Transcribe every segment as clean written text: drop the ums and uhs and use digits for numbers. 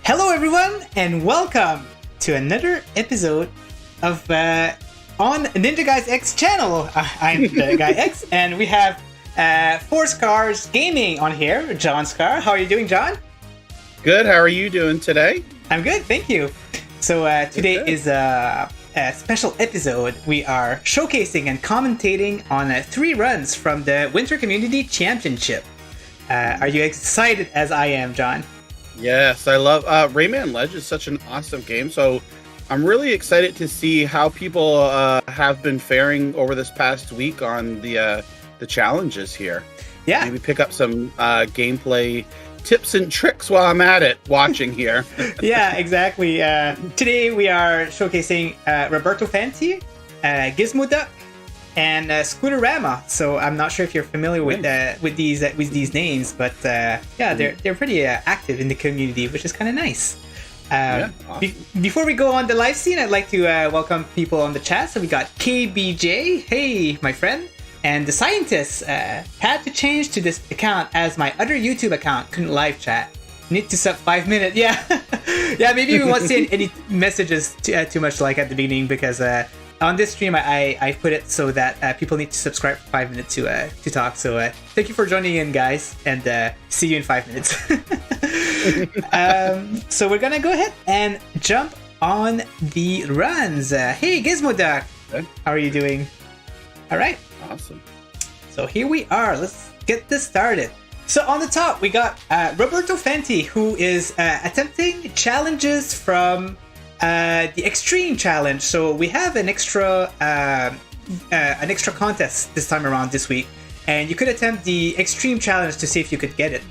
Hello everyone, and welcome to another episode of on Ninja Guys X channel. I'm the Guy X, and we have 4Scarrs Gaming on here. John Scar, how are you doing, John? Good. How are you doing today? I'm good, thank you. So today is a special episode. We are showcasing and commentating on 3 runs from the Winter Community Championship. Are you excited as I am, John? Yes, I love Rayman Ledge is such an awesome game. So I'm really excited to see how people have been faring over this past week on the challenges here. Yeah, maybe pick up some gameplay tips and tricks while I'm at it watching here. Yeah, exactly. Today we are showcasing Roberto Fanti, Gizmo Duck, and Scooterama. So I'm not sure if you're familiar with these names, but yeah, they're pretty active in the community, which is kind of nice. Awesome. Before we go on the live scene, I'd like to welcome people on the chat. So we got KBJ, hey my friend, and the scientists had to change to this account as my other YouTube account couldn't live chat. Need to sub 5 minutes. Yeah, yeah. Maybe we won't see any messages too much like at the beginning because. On this stream, I put it so that people need to subscribe for 5 minutes to talk. So thank you for joining in, guys, and see you in 5 minutes. So we're gonna go ahead and jump on the runs. Hey, Gizmo Duck, how are you doing? All right, awesome. So here we are. Let's get this started. So on the top, we got Roberto Fanti, who is attempting challenges from the Extreme Challenge. So we have an extra contest this time around this week, and you could attempt the Extreme Challenge to see if you could get it.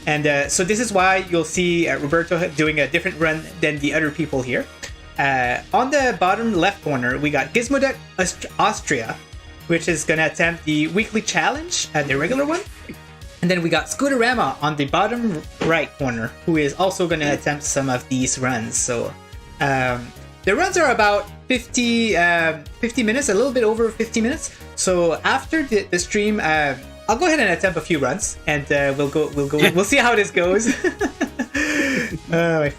And so this is why you'll see Roberto doing a different run than the other people here. On the bottom left corner, we got Gizmo Duck Austria, which is going to attempt the weekly challenge, the regular one. And then we got Scooterama on the bottom right corner, who is also going to attempt some of these runs. So the runs are about 50 minutes, a little bit over 50 minutes. So after the stream, I'll go ahead and attempt a few runs, and we'll see how this goes. Oh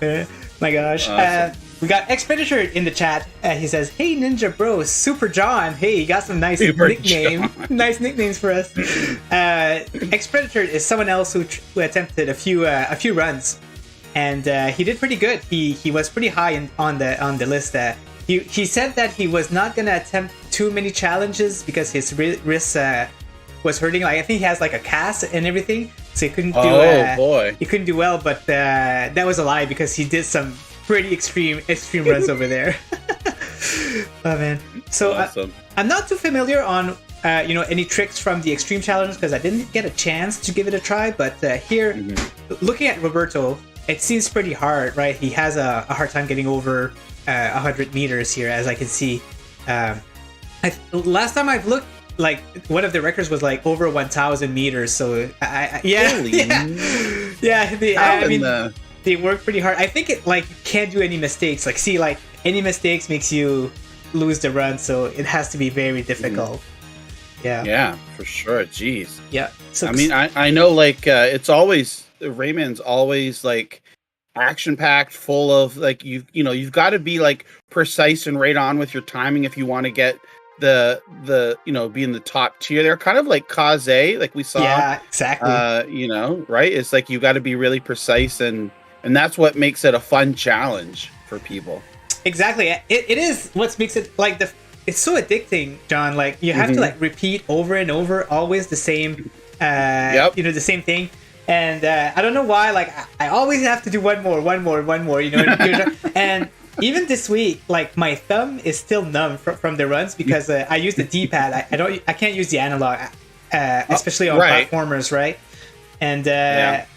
my gosh. Awesome. We got X-Predator in the chat. He says, "Hey Ninja Bros, Super John. Hey, you got some nice nice nicknames for us." X-Predator is someone else who attempted a few runs. and he did pretty good. He was pretty high on the list. He said that he was not gonna attempt too many challenges because his wrist was hurting. Like I think he has like a cast and everything, so he couldn't do. He couldn't do well. But that was a lie because he did some pretty extreme runs over there. Oh man! So awesome. I'm not too familiar on any tricks from the extreme challenge because I didn't get a chance to give it a try. But here, looking at Roberto, it seems pretty hard, right? He has a hard time getting over 100 meters here, as I can see. Last time I've looked, like one of the records was like over 1,000 meters. So they work pretty hard. I think it like you can't do any mistakes. Like see, like any mistakes makes you lose the run, so it has to be very difficult. Yeah, for sure. Jeez. Yeah. So I mean, I know like it's always Rayman's always like action packed, full of like you've got to be like precise and right on with your timing if you want to get the be in the top tier. They're kind of like Kaze, like we saw. Yeah, exactly. Right? It's like you got to be really precise, and that's what makes it a fun challenge for people. Exactly. It is what makes it like it's so addicting, John. Like you have to like repeat over and over, always the same, the same thing. And I don't know why. Like I always have to do one more. And even this week, like my thumb is still numb from the runs because I use the D-pad. I can't use the analog, especially on platformers, right? And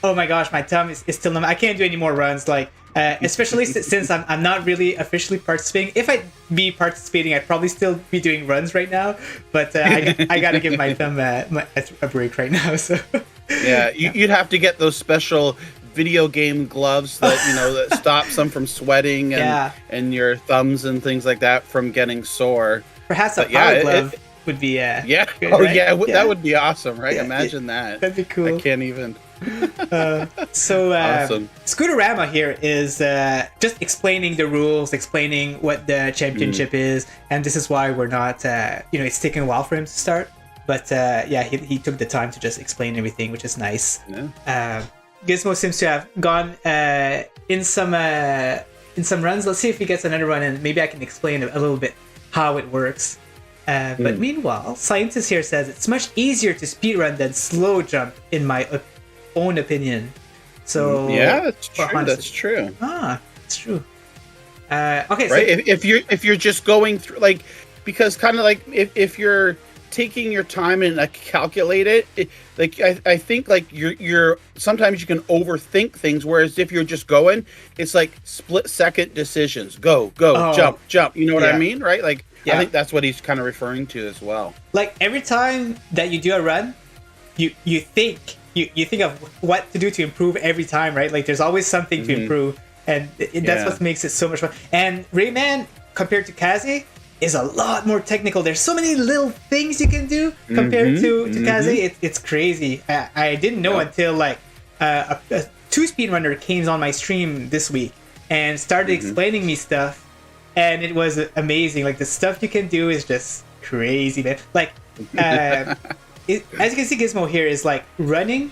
oh my gosh, my thumb is still numb. I can't do any more runs. Like especially since I'm not really officially participating. If I'd be participating, I'd probably still be doing runs right now. But I gotta give my thumb a break right now. So you'd have to get those special video game gloves that that stops them from sweating and your thumbs and things like that from getting sore. Perhaps a power glove would be good, right? That would be awesome, right? Imagine that. That'd be cool. I can't even. Awesome. Scooterama here is just explaining the rules, explaining what the championship is, and this is why we're not it's taking a while for him to start, but he took the time to just explain everything, which is nice. Gizmo seems to have gone in some runs. Let's see if he gets another run, and maybe I can explain a little bit how it works. But meanwhile, Scientist here says it's much easier to speedrun than slow jump, in my own opinion. So that's true. That's true. It's true. Okay, right. So, if you're just going through, like, because kind of like if you're taking your time and calculate it, like I think like you're sometimes you can overthink things, whereas if you're just going, it's like split second decisions. Go, jump. You know what I mean, right? Like I think that's what he's kind of referring to as well. Like every time that you do a run, you think of what to do to improve every time, right? Like there's always something to improve, and that's what makes it so much fun. And Rayman, compared to Kaze, is a lot more technical. There's so many little things you can do compared to Kaze. It's crazy. I didn't know until like a 2 speedrunner came on my stream this week and started explaining me stuff, and it was amazing. Like the stuff you can do is just crazy, man. Like as you can see, Gizmo here is like running.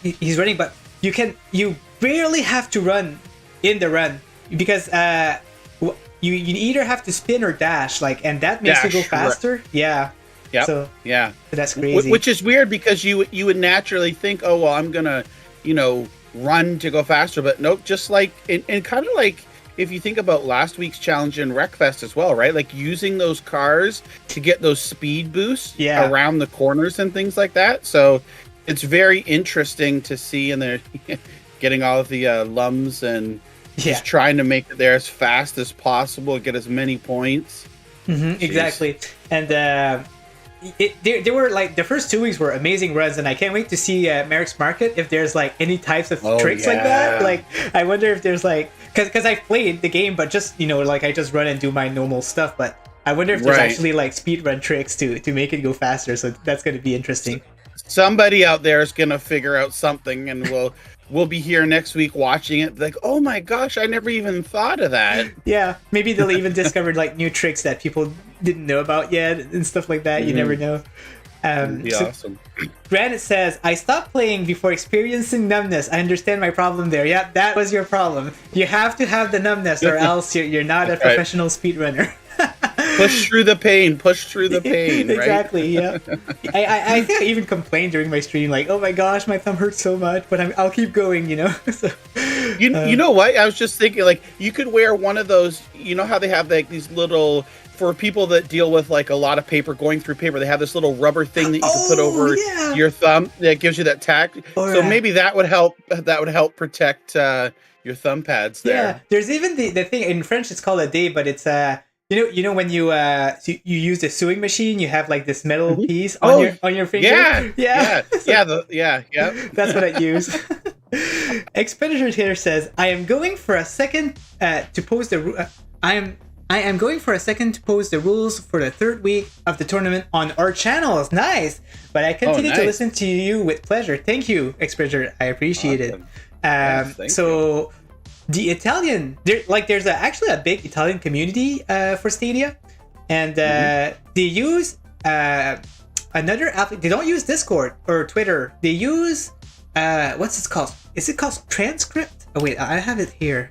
He's running, but you barely have to run in the run because you either have to spin or dash, like, and that makes you go faster. Right. Yeah. So that's crazy. Which is weird because you would naturally think, oh well, I'm gonna run to go faster, but nope. Just like and kind of like if you think about last week's challenge in Wreckfest as well, right? Like using those cars to get those speed boosts around the corners and things like that. So it's very interesting to see, and they're getting all of the lums and just trying to make it there as fast as possible, get as many points. Exactly. And they were like the first 2 weeks were amazing runs, and I can't wait to see Merrick's Market if there's like any types of tricks like that. Like I wonder if there's like because I played the game, but just like I just run and do my normal stuff. But I wonder if there's actually like speedrun tricks to make it go faster. So that's going to be interesting. Somebody out there is going to figure out something, and we'll be here next week watching it. Like, oh my gosh, I never even thought of that. Yeah, maybe they'll even discover like new tricks that people didn't know about yet and stuff like that. You never know. That'd be awesome. Granite says, I stopped playing before experiencing numbness. I understand my problem there. Yeah, that was your problem. You have to have the numbness or else you're not a professional speedrunner. Push through the pain. Push through the pain. Right? Exactly. Yeah. I think I even complained during my stream, like, "Oh my gosh, my thumb hurts so much," but I'll keep going. So, you know what? I was just thinking, like, you could wear one of those. You know how they have like these little, for people that deal with like a lot of paper, going through paper, they have this little rubber thing that you can put over your thumb that gives you that tack. So maybe that would help. That would help protect your thumb pads there. Yeah. There's even the thing in French. It's called a dé, but it's you know when you use the sewing machine, you have like this metal piece on your finger. Yeah. That's what I use. Expeditor here says, I am going for a second to pose the I am going for a second to pose the rules for the third week of the tournament on our channels. Nice, but I continue to listen to you with pleasure. Thank you, Expeditor. I appreciate it. So. The Italian, there's actually a big Italian community for Stadia, and they use another app. They don't use Discord or Twitter. They use what's it called? Is it called Transcript? Oh wait, I have it here.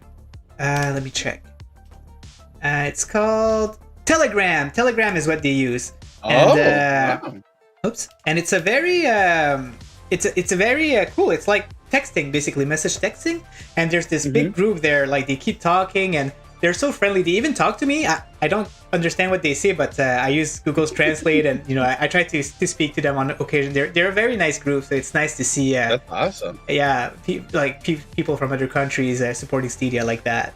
Let me check. It's called Telegram. Telegram is what they use. And, oops. And it's a very it's a very cool. It's like texting, basically message texting, and there's this big group there. Like they keep talking and they're so friendly. They even talk to me. I don't understand what they say, but I use Google's Translate, and I try to speak to them on occasion. They're a very nice group, so it's nice to see. That's awesome. Yeah, people from other countries supporting Stadia like that.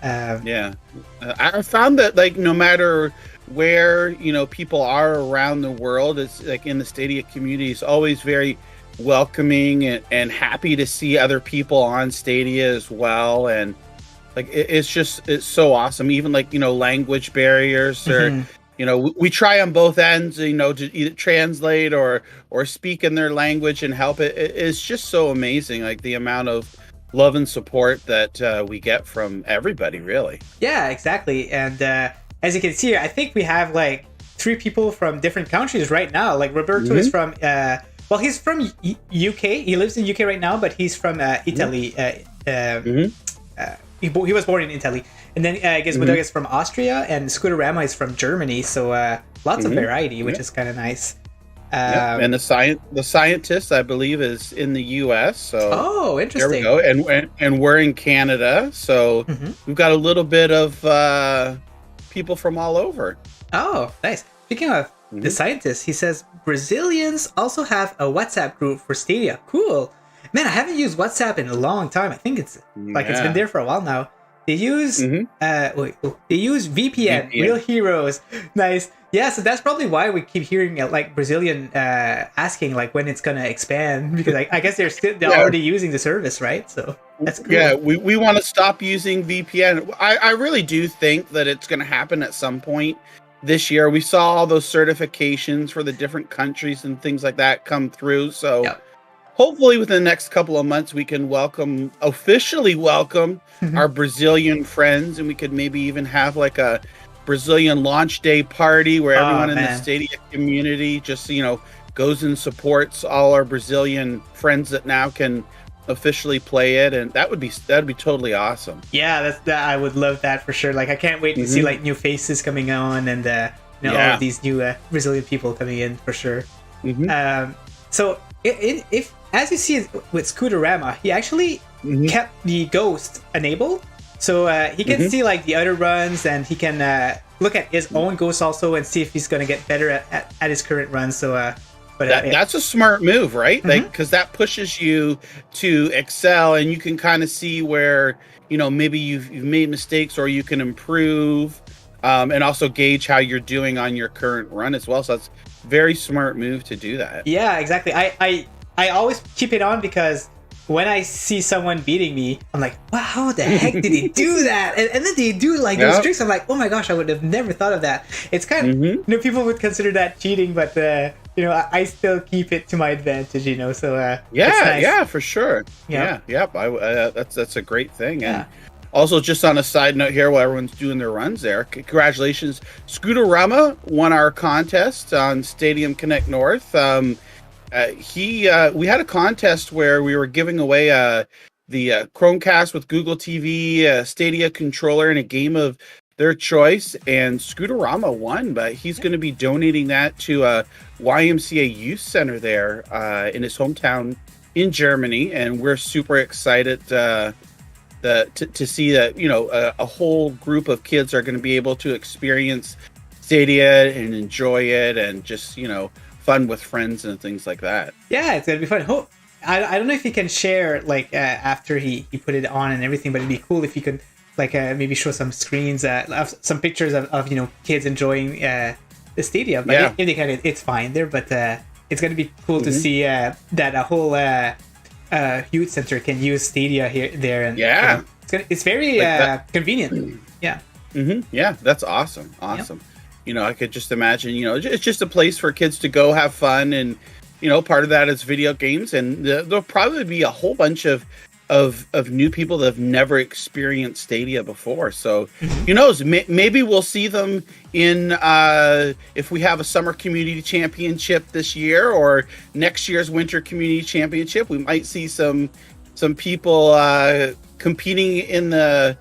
I found that like no matter where people are around the world, it's like in the Stadia community, it's always very welcoming and happy to see other people on Stadia as well, and like it's so awesome. Even like language barriers, or we try on both ends, to either translate or speak in their language and help. It's just so amazing, like the amount of love and support that we get from everybody, really. Yeah, exactly. And as you can see, I think we have like 3 people from different countries right now. Like Roberto is from well, he's from UK. He lives in UK right now, but he's from Italy. He was born in Italy. And then Gizmodoga is from Austria, and Scooterama is from Germany. So lots of variety, which is kind of nice. And the scientist, I believe, is in the US. So interesting. There we go. And we're in Canada, so we've got a little bit of people from all over. Oh, nice. Speaking of the scientist, he says Brazilians also have a WhatsApp group for Stadia. Cool. Man, I haven't used WhatsApp in a long time. I think it's it's been there for a while now. They use they use VPN. Real heroes. Nice. Yeah, so that's probably why we keep hearing like Brazilian asking like when it's gonna expand, because I guess they're already using the service, right? So that's cool. Yeah, we want to stop using VPN. I really do think that it's gonna happen at some point this year. We saw all those certifications for the different countries and things like that come through. So hopefully within the next couple of months, we can officially welcome our Brazilian friends, and we could maybe even have like a Brazilian launch day party where everyone in the Stadia community just, goes and supports all our Brazilian friends that now can officially play it, and that'd be totally awesome. Yeah, I would love that for sure. Like I can't wait to see like new faces coming on, and all of these new Brazilian people coming in for sure. So if as you see with Scooterama, he actually kept the ghost enabled, so he can see like the other runs, and he can look at his own ghosts also and see if he's going to get better at his current run. So that's a smart move, right? Like, because that pushes you to excel, and you can kind of see where maybe you've made mistakes, or you can improve, and also gauge how you're doing on your current run as well. So that's a very smart move to do that. Yeah, exactly. I always keep it on because when I see someone beating me, I'm like, wow, how the heck did he do that? And then they do like those tricks. I'm like, oh my gosh, I would have never thought of that. It's kind of, people would consider that cheating, but I still keep it to my advantage, So nice. Yeah, for sure. That's a great thing. And Also, just on a side note here, while everyone's doing their runs there, congratulations. Scooterama won our contest on Stadium Connect North. We had a contest where we were giving away the Chromecast with Google TV, Stadia controller, and a game of their choice. And Scooterama won, but he's going to be donating that to a YMCA youth center there in his hometown in Germany. And we're super excited to see that, you know, a whole group of kids are going to be able to experience Stadia and enjoy it, and just, you know, fun with friends and things like that. Yeah, it's gonna be fun. I don't know if he can share like after he put it on and everything, but it'd be cool if you could like maybe show some screens, some pictures of you know, kids enjoying the Stadia. But if they can, it's fine there. But it's gonna be cool to see that a whole youth center can use Stadia there, and it's very convenient. Yeah. Yeah, that's awesome. Yep. You know, I could just imagine, you know, it's just a place for kids to go have fun, and, you know, part of that is video games, and there'll probably be a whole bunch of new people that have never experienced Stadia before. So who knows, maybe we'll see them in if we have a summer community championship this year, or next year's winter community championship, we might see some people competing in the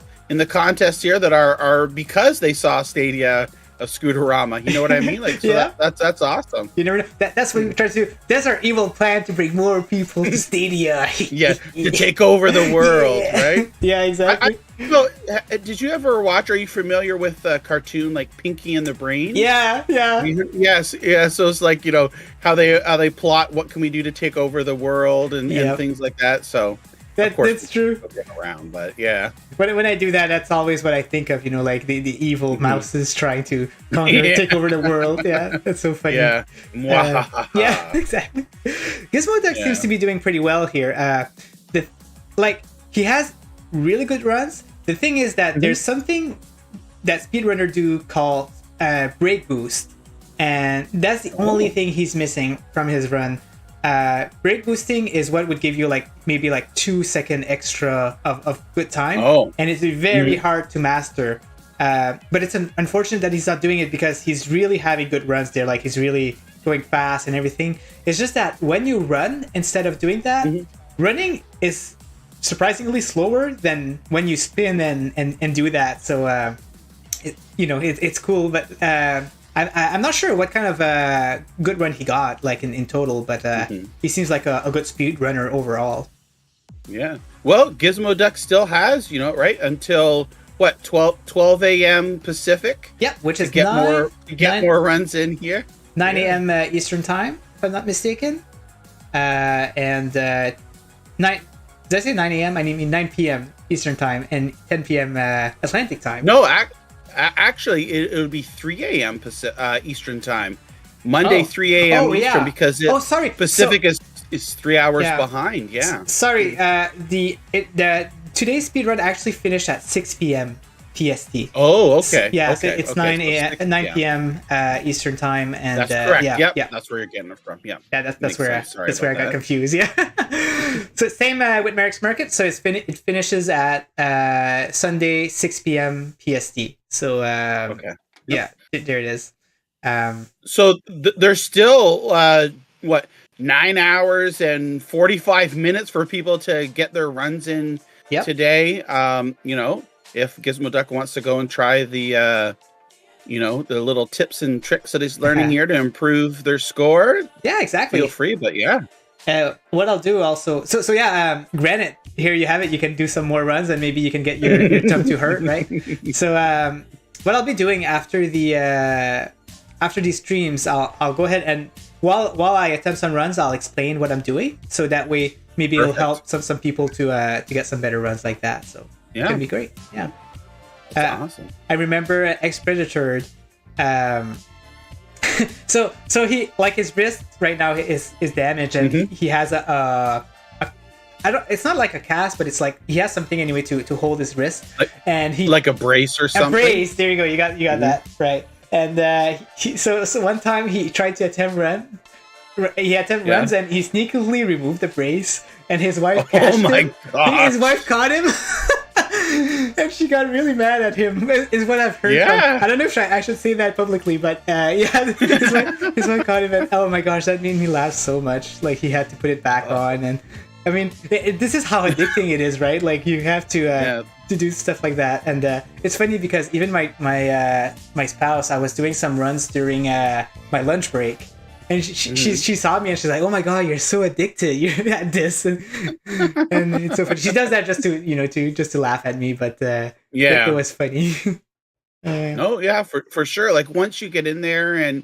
contest here that are because they saw Stadia of Scooterama. You know what I mean? Like, so that's awesome. You never know. That's what we try to do. That's our evil plan, to bring more people to Stadia. To take over the world, right? Yeah, exactly. Did you ever watch? Are you familiar with a cartoon like Pinky and the Brain? Yeah. Yes. So it's like, you know, how they plot what can we do to take over the world and things like that. So. That's true. Around, but yeah. When I do that, that's always what I think of. You know, like the evil mouses trying to conquer, take over the world. Yeah, that's so funny. Yeah, yeah, exactly. Gizmo Duck seems to be doing pretty well here. He has really good runs. The thing is that there's something that speedrunner do called break boost, and that's the only thing he's missing from his run. Break boosting is what would give you maybe 2 second extra of good time, and it's very hard to master. But it's unfortunate that he's not doing it, because he's really having good runs there. Like, he's really going fast and everything. It's just that when you run, instead of doing that, running is surprisingly slower than when you spin and do that. So it's cool, but I'm not sure what kind of good run he got, like in total, but he seems like a good speed runner overall. Yeah. Well, Gizmo Duck still has, right, until what, 12 a.m. Pacific? Yeah, which is more runs in here. 9 a.m. Eastern time, if I'm not mistaken. And 9. Did I say 9 a.m.? I mean 9 p.m. Eastern time and 10 p.m. Atlantic time. No, actually, it would be 3 a.m. Eastern time. Monday, 3 a.m. Eastern, because Pacific is 3 hours behind. Yeah. Sorry. Today's speedrun actually finished at 6 p.m. PST. Oh, okay. Yeah, okay. So it's 9 p.m. Eastern time, and that's correct. Yeah, that's where you're getting it from. Yeah, that's where I got confused. Yeah. So same with Merrick's Market. So it finishes at Sunday 6 p.m. PST. So there it is. So there's still 9 hours and 45 minutes for people to get their runs in today. If Gizmo Duck wants to go and try the little tips and tricks that he's learning here to improve their score. Yeah, exactly. Feel free, but what I'll do also, granted, here you have it. You can do some more runs, and maybe you can get your thumb to hurt, right? So what I'll be doing after these streams, I'll go ahead and while I attempt some runs, I'll explain what I'm doing, so that way maybe it'll help some people to get some better runs like that. So it's gonna be great. Yeah, that's awesome. I remember Ex-Predator. So he, like, his wrist right now is damaged, and he has it's not like a cast, but it's like he has something anyway to hold his wrist, and he, like a brace or something. A brace. There you go. You got that right. And so one time he tried to attempt run. He attempted runs, and he sneakily removed the brace, and his wife catched him. God! His wife caught him. And she got really mad at him, is what I've heard from. I don't know if I should say that publicly, but yeah, his wife caught him, and oh my gosh, that made me laugh so much. Like, he had to put it back on, and I mean, this is how addicting it is, right? Like, you have to do stuff like that. And it's funny because even my spouse, I was doing some runs during my lunch break, and she saw me and she's like, "Oh my god, you're so addicted! You're at this," and it's so funny. She does that just to laugh at me, but it was funny. Oh yeah, for sure. Like, once you get in there and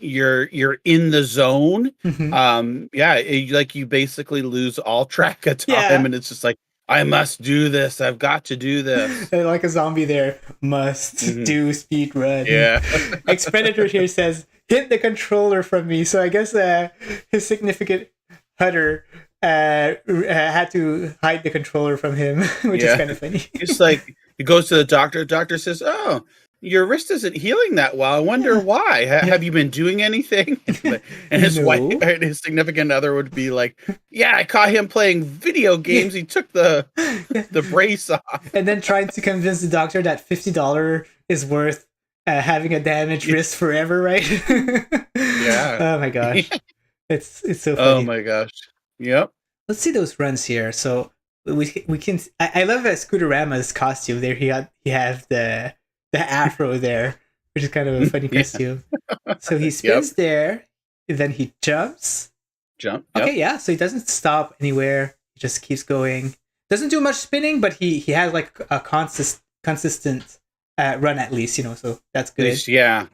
you're in the zone, like, you basically lose all track of time, and it's just like, I must do this. I've got to do this. Like a zombie there. Must do speed run. Yeah. X-Predator here says, hit the controller from me. So I guess his significant other had to hide the controller from him, which is kind of funny. It's like, he goes to the doctor. Doctor says, "Oh, your wrist isn't healing that well. I wonder why. Have you been doing anything?" And his wife, his significant other, would be like, "Yeah, I caught him playing video games. He took the brace off." And then trying to convince the doctor that $50 is worth having a damaged wrist forever, right? Yeah. Oh my gosh, it's so funny. Oh my gosh. Yep. Let's see those runs here. So we can. I love Scooterama's costume there. He has the afro there, which is kind of a funny costume. So he spins there, and then he jumps. Okay, yeah. So he doesn't stop anywhere. He just keeps going. Doesn't do much spinning, but he has like a consistent run at least, so that's good. Least, yeah.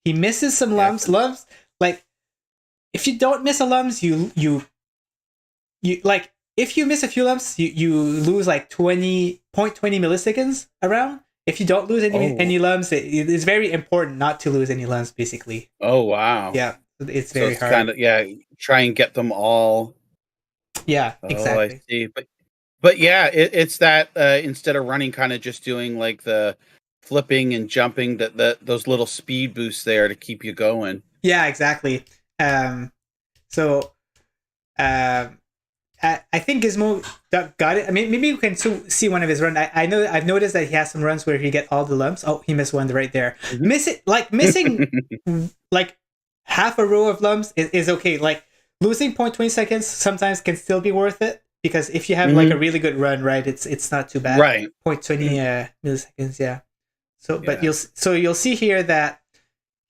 He misses some lumps. Lumps, like, if you don't miss a lumps, you like, if you miss a few lumps, you lose like 20.20 milliseconds around. If you don't lose any lumps, it's very important not to lose any lumps, basically. Oh, wow. Yeah, it's very hard. Kind of, try and get them all. Yeah, exactly. I see. But yeah, it's that instead of running, kind of just doing like the flipping and jumping, those little speed boosts there to keep you going. Yeah, exactly. I think Gizmo got it. I mean, maybe you can see one of his runs. I know I've noticed that he has some runs where he get all the lumps. Oh, he missed one right there. Missing like half a row of lumps is okay. Like, losing 0.20 seconds sometimes can still be worth it, because if you have like a really good run, right, it's not too bad. Right. 0.20 milliseconds, yeah. So, but you'll see here that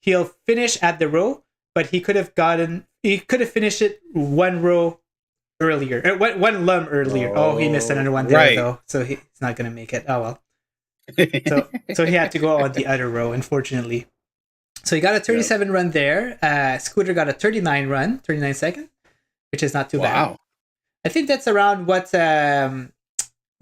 he'll finish at the row, but he could have finished it one row earlier, one lump earlier. Oh, he missed another one there though, so he's not gonna make it. Oh well. So he had to go on the other row, unfortunately. So he got a 37 run there. Scooter got a 39 second, which is not too bad. I think that's around what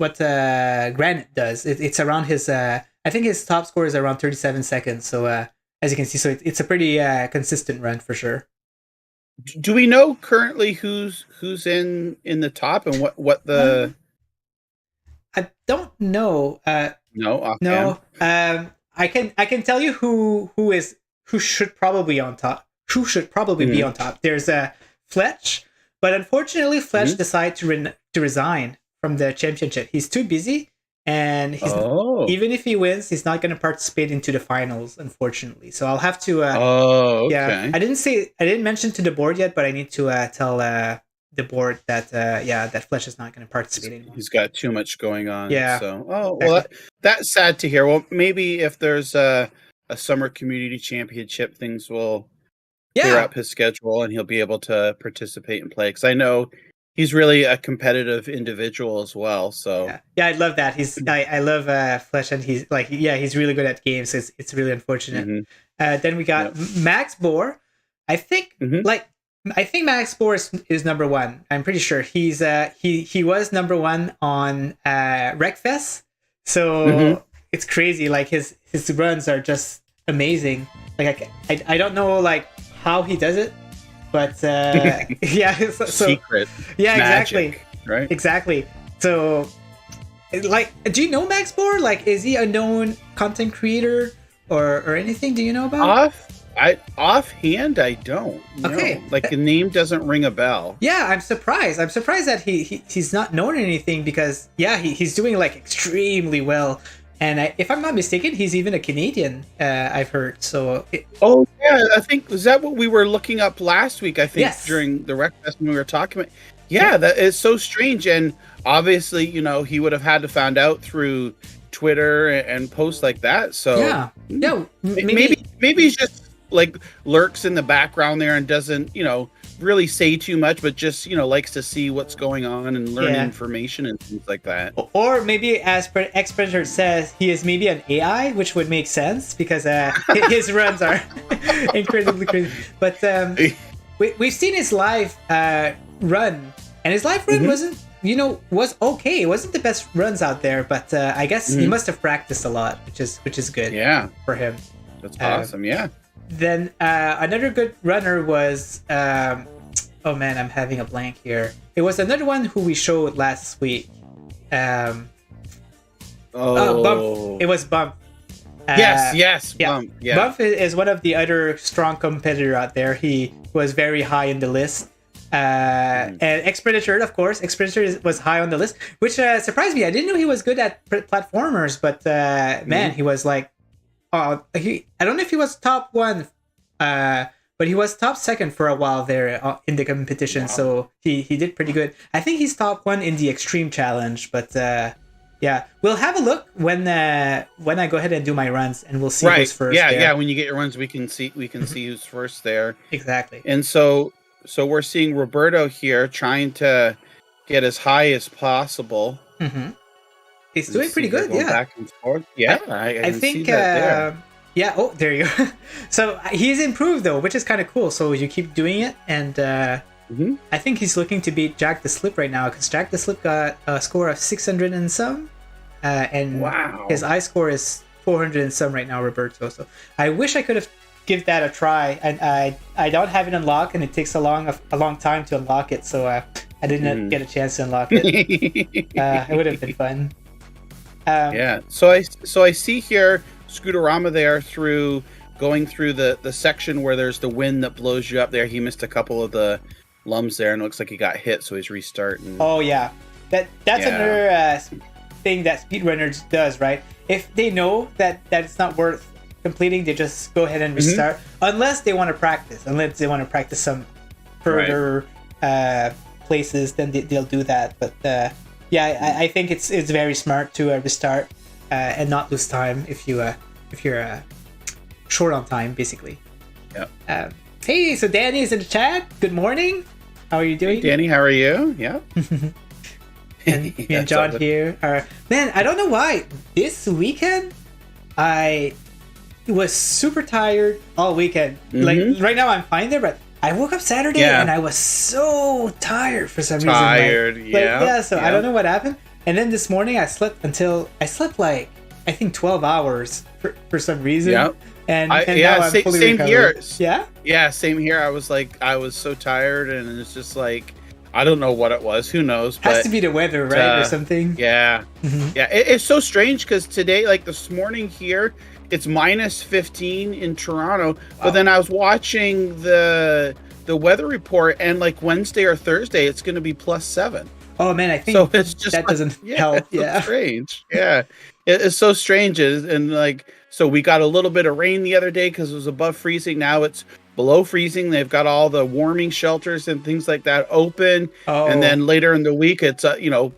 Granite does. It's around his. I think his top score is around 37 seconds. So as you can see, so it's a pretty consistent run for sure. Do we know currently who's in the top and what the? I don't know. No. I can tell you who should probably be on top. Who should probably be on top? There's Fletch, but unfortunately, Fletch decided to resign from the championship. He's too busy, and even if he wins, he's not going to participate into the finals, unfortunately. So I'll have to. Yeah, I didn't mention to the board yet, but I need to tell the board that that Fletch is not going to participate anymore. He's got too much going on. Yeah. So that's sad to hear. Well, maybe if there's a summer community championship, things will clear up his schedule and he'll be able to participate and play. Because I know he's really a competitive individual as well. So yeah, I love that. I love Fletch, and he's he's really good at games. So it's really unfortunate. Then we got Max Bohr. I think Max Bohr is number one. I'm pretty sure he's he was number one on Wreckfest. So it's crazy. Like, his runs are just amazing. Like, I don't know like how he does it, but secret. Yeah, magic, exactly. Right. Exactly. So, like, do you know Max Bohr? Like, is he a known content creator or anything? Do you know about? I offhand I don't. Okay. No. Like the name doesn't ring a bell. Yeah, I'm surprised. I'm surprised that he's not known anything because he's doing like extremely well. And if I'm not mistaken, he's even a Canadian. I've heard. So. Oh yeah, I think was that what we were looking up last week? I think Yes. during the Rec Fest when we were talking about. Yeah, that is so strange, and obviously, he would have had to find out through Twitter and posts like that. So yeah, maybe he's just like lurks in the background there and doesn't really say too much, but just likes to see what's going on and learn information and things like that. Or maybe, as X-Predator says, he is maybe an AI, which would make sense because his runs are incredibly crazy. But we've seen his live run, and his live run was okay. It wasn't the best runs out there, but I guess he must have practiced a lot, which is good. Yeah, for him. That's awesome. Yeah. Then another good runner was oh man, I'm having a blank here. It was another one who we showed last week. Bump. It was Bump. Yes, yeah. Bump. Yeah. Bump is one of the other strong competitor out there. He was very high in the list. And X-Predator, of course. X-Predator was high on the list, which surprised me. I didn't know he was good at platformers, but man, he was like, I don't know if he was top one, but he was top second for a while there in the competition. Wow. So he did pretty good. I think he's top one in the Extreme Challenge, but yeah, we'll have a look when I go ahead and do my runs, and we'll see who's first. Yeah. When you get your runs, we can see who's first there. Exactly. And so we're seeing Roberto here trying to get as high as possible. Mm-hmm. He's doing pretty good, back and forth. Yeah, I think see that there. Yeah. Oh, there you go. So he's improved though, which is kind of cool. So you keep doing it, and I think he's looking to beat Jack the Slip right now because Jack the Slip got a score of 600 and some, and his I score is 400 and some right now, Roberto. So I wish I could have give that a try, and I don't have it unlocked, and it takes a long time to unlock it. So I didn't get a chance to unlock it. It would have been fun. Yeah, so I see here Scooterama there going through the section where there's the wind that blows you up there. He missed a couple of the lums there, and it looks like he got hit, so he's restarting. Oh yeah, that's another thing that speedrunners does, right? If they know that it's not worth completing, they just go ahead and restart, unless they want to practice. Unless they want to practice some further places, then they'll do that. But I think it's very smart to restart and not lose time if you're short on time, basically. Yeah. Hey, so Danny is in the chat. Good morning. How are you doing? Hey, Danny, how are you? Yeah. And me and John here are. Man, I don't know why this weekend I was super tired all weekend. Like right now I'm fine there, but I woke up Saturday and I was so tired for some reason. So I don't know what happened. And then this morning I slept like I think 12 hours for some reason. Yeah. And now I'm fully same recovered. Here. Yeah, same here. I was so tired, and it's just like I don't know what it was. Who knows? Has to be the weather, right, or something. Yeah. Yeah. It's so strange because today, like this morning here, it's minus 15 in Toronto. Wow. But then I was watching the weather report, and like Wednesday or Thursday, it's going to be plus 7. Oh man, I think so it's just that doesn't help. It's strange. Yeah, it's so strange, and like so we got a little bit of rain the other day because it was above freezing. Now it's below freezing. They've got all the warming shelters and things like that open, and then later in the week it's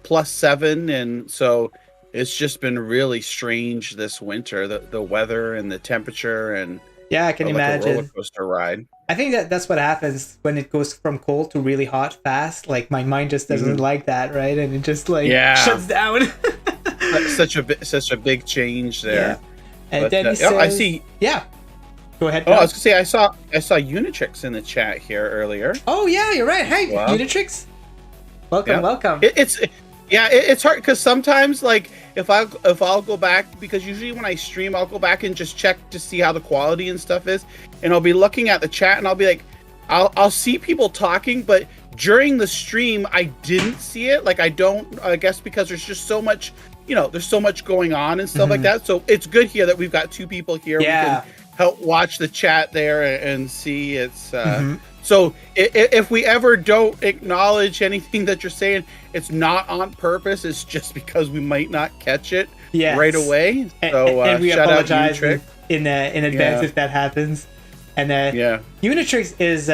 plus 7, and so it's just been really strange this winter. The weather and the temperature and I can imagine a roller coaster ride. I think that's what happens when it goes from cold to really hot fast. Like my mind just doesn't like that, right? And it just shuts down. such a big change there. Yeah. And then he says, I see. Yeah. Go ahead. Oh, I was gonna say I saw Unitrix in the chat here earlier. Oh yeah, you're right. Hey, Unitrix. Welcome. It's hard because sometimes like if I'll go back, because usually when I stream I'll go back and just check to see how the quality and stuff is, and I'll be looking at the chat and I'll be like, I'll see people talking, but during the stream I didn't see it. Like I guess because there's just so much, there's so much going on and stuff like that. So it's good here that we've got two people here. We can help watch the chat there and see it's. So if we ever don't acknowledge anything that you're saying, it's not on purpose. It's just because we might not catch it right away. So and we shout apologize out in advance if that happens. And Unitrix is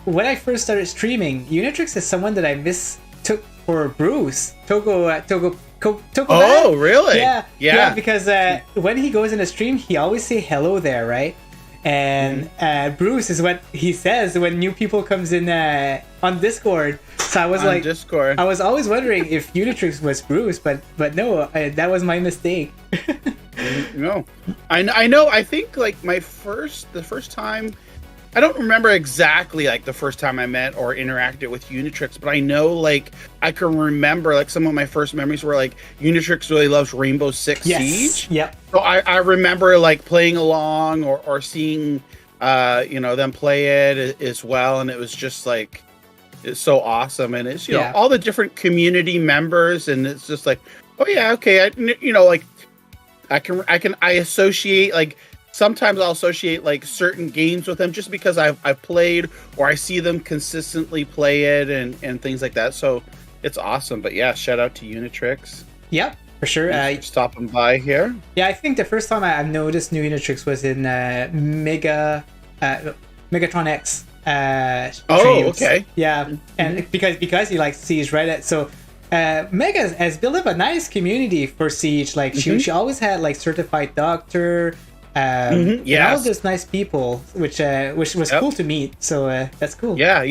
when I first started streaming, Unitrix is someone that I mistook for Bruce Togo. Oh, really? Yeah. Because when he goes in a stream, he always say hello there, right? And Bruce is what he says when new people comes in on Discord. So I was Discord. I was always wondering if Unitrix was Bruce, but no, that was my mistake. No, I know. I think like the first time. I don't remember exactly like the first time I met or interacted with Unitrix, but I know like I can remember like some of my first memories were like Unitrix really loves Rainbow Six Siege. Yep. So I remember like playing along or seeing them play it as well, and it was just like it's so awesome, and it's all the different community members, and it's just like I associate like. Sometimes I'll associate like certain games with them just because I've played or I see them consistently play it and things like that. So it's awesome. But yeah, shout out to Unitrix. Yep, for sure. Stopping by here. Yeah, I think the first time I noticed new Unitrix was in Megatron X. Streams. Okay. Yeah, and because he likes Siege, right? So Mega has built up a nice community for Siege. Like she always had like certified doctor. And all those nice people, which was cool to meet. So that's cool. Yeah,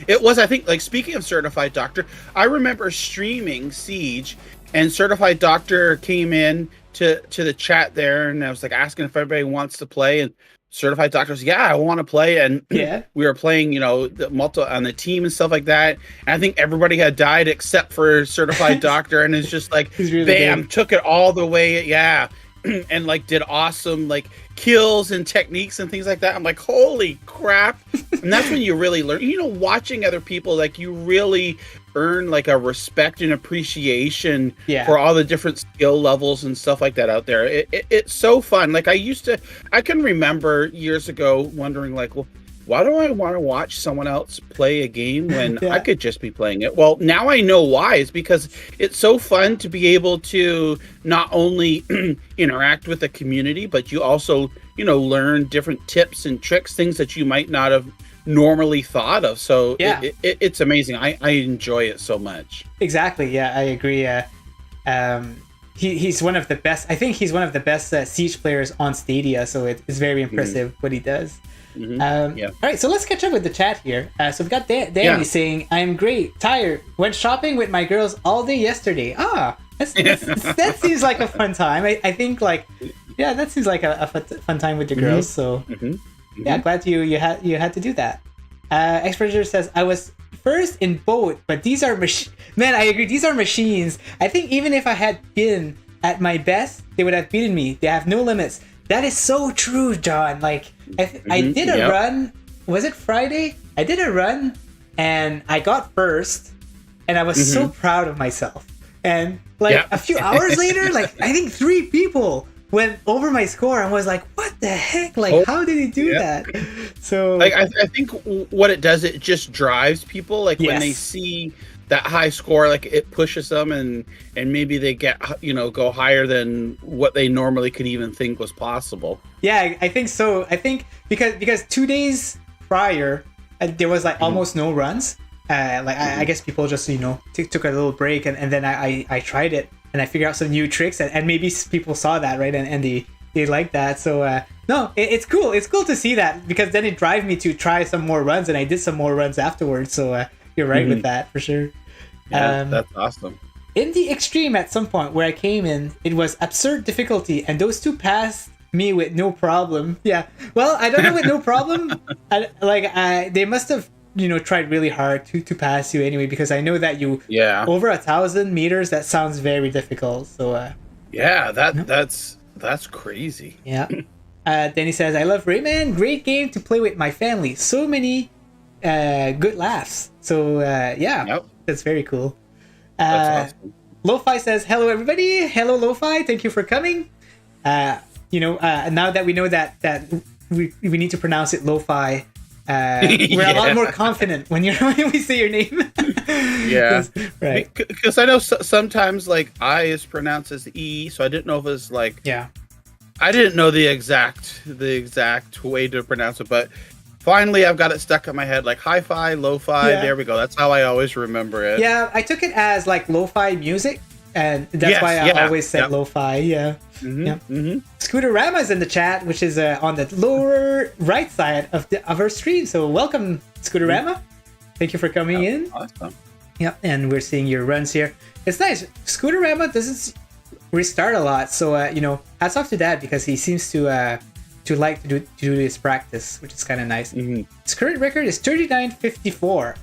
it was. I think like speaking of certified doctor, I remember streaming Siege, and certified doctor came in to the chat there, and I was like asking if everybody wants to play, and certified doctor was I want to play, and we were playing the on the team and stuff like that. And I think everybody had died except for certified doctor, and it's just like really bam, took it all the way. Yeah. And like did awesome like kills and techniques and things like that. I'm like, holy crap. And that's when you really learn, watching other people, like you really earn like a respect and appreciation for all the different skill levels and stuff like that out there. It's so fun. Like I can remember years ago wondering like, well, why do I want to watch someone else play a game when I could just be playing it? Well, now I know why. It's because it's so fun to be able to not only interact with the community, but you also, learn different tips and tricks, things that you might not have normally thought of. So it's amazing. I enjoy it so much. Exactly. Yeah, I agree. He's one of the best. I think he's one of the best Siege players on Stadia. So it's very impressive what he does. All right, so let's catch up with the chat here. So we've got Danny saying, "I'm great, tired, went shopping with my girls all day yesterday." That seems like a fun time. I think like that seems like a fun time with the girls. So glad you had to do that. Expressor says, "I was first in both, but these are man, I agree, these are machines. I think even if I had been at my best, they would have beaten me. They have no limits." That is so true, John. Like, I did a run. Was it Friday? I did a run, and I got first, and I was so proud of myself. And like a few hours later, like I think 3 people went over my score and was like, "What the heck? Like, how did he do that?" So, like, I think what it does, it just drives people. Like when they see that high score, like it pushes them and maybe they get go higher than what they normally could even think was possible. Yeah, I think so. I think because 2 days prior there was like almost no runs. I guess people just took a little break and then I tried it and I figured out some new tricks and maybe people saw that, right, and they liked that. So no, it's cool. It's cool to see that because then it drives me to try some more runs, and I did some more runs afterwards. So you're right with that for sure. Yeah, that's awesome. In the extreme, at some point where I came in, it was absurd difficulty, and those 2 passed me with no problem. Yeah, well, I don't know with no problem. They must have tried really hard to pass you anyway, because I know that you over 1,000 meters. That sounds very difficult. So that's crazy. Yeah. Then he says, "I love Rayman. Great game to play with my family. So many good laughs." So that's very cool. That's awesome. Lo-Fi says, "Hello everybody." Hello Lo-Fi, thank you for coming. now that we know that we need to pronounce it lo-fi, we're a lot more confident when we say your name. Yeah, right. Because I know sometimes like I is pronounced as E, so I didn't know if it was like I didn't know the exact way to pronounce it, but finally I've got it stuck in my head like hi-fi, lo-fi. There we go. That's how I always remember it. Yeah, I took it as like lo-fi music, and that's why I always said lo-fi. Yeah. Scooterama is in the chat, which is on the lower right side of our stream. So welcome, Scooterama. Thank you for coming in. Awesome. Yep, and we're seeing your runs here. It's nice. Scooterama doesn't restart a lot, so hats off to that, because he seems to like to do his practice, which is kind of nice. His current record is 39.54,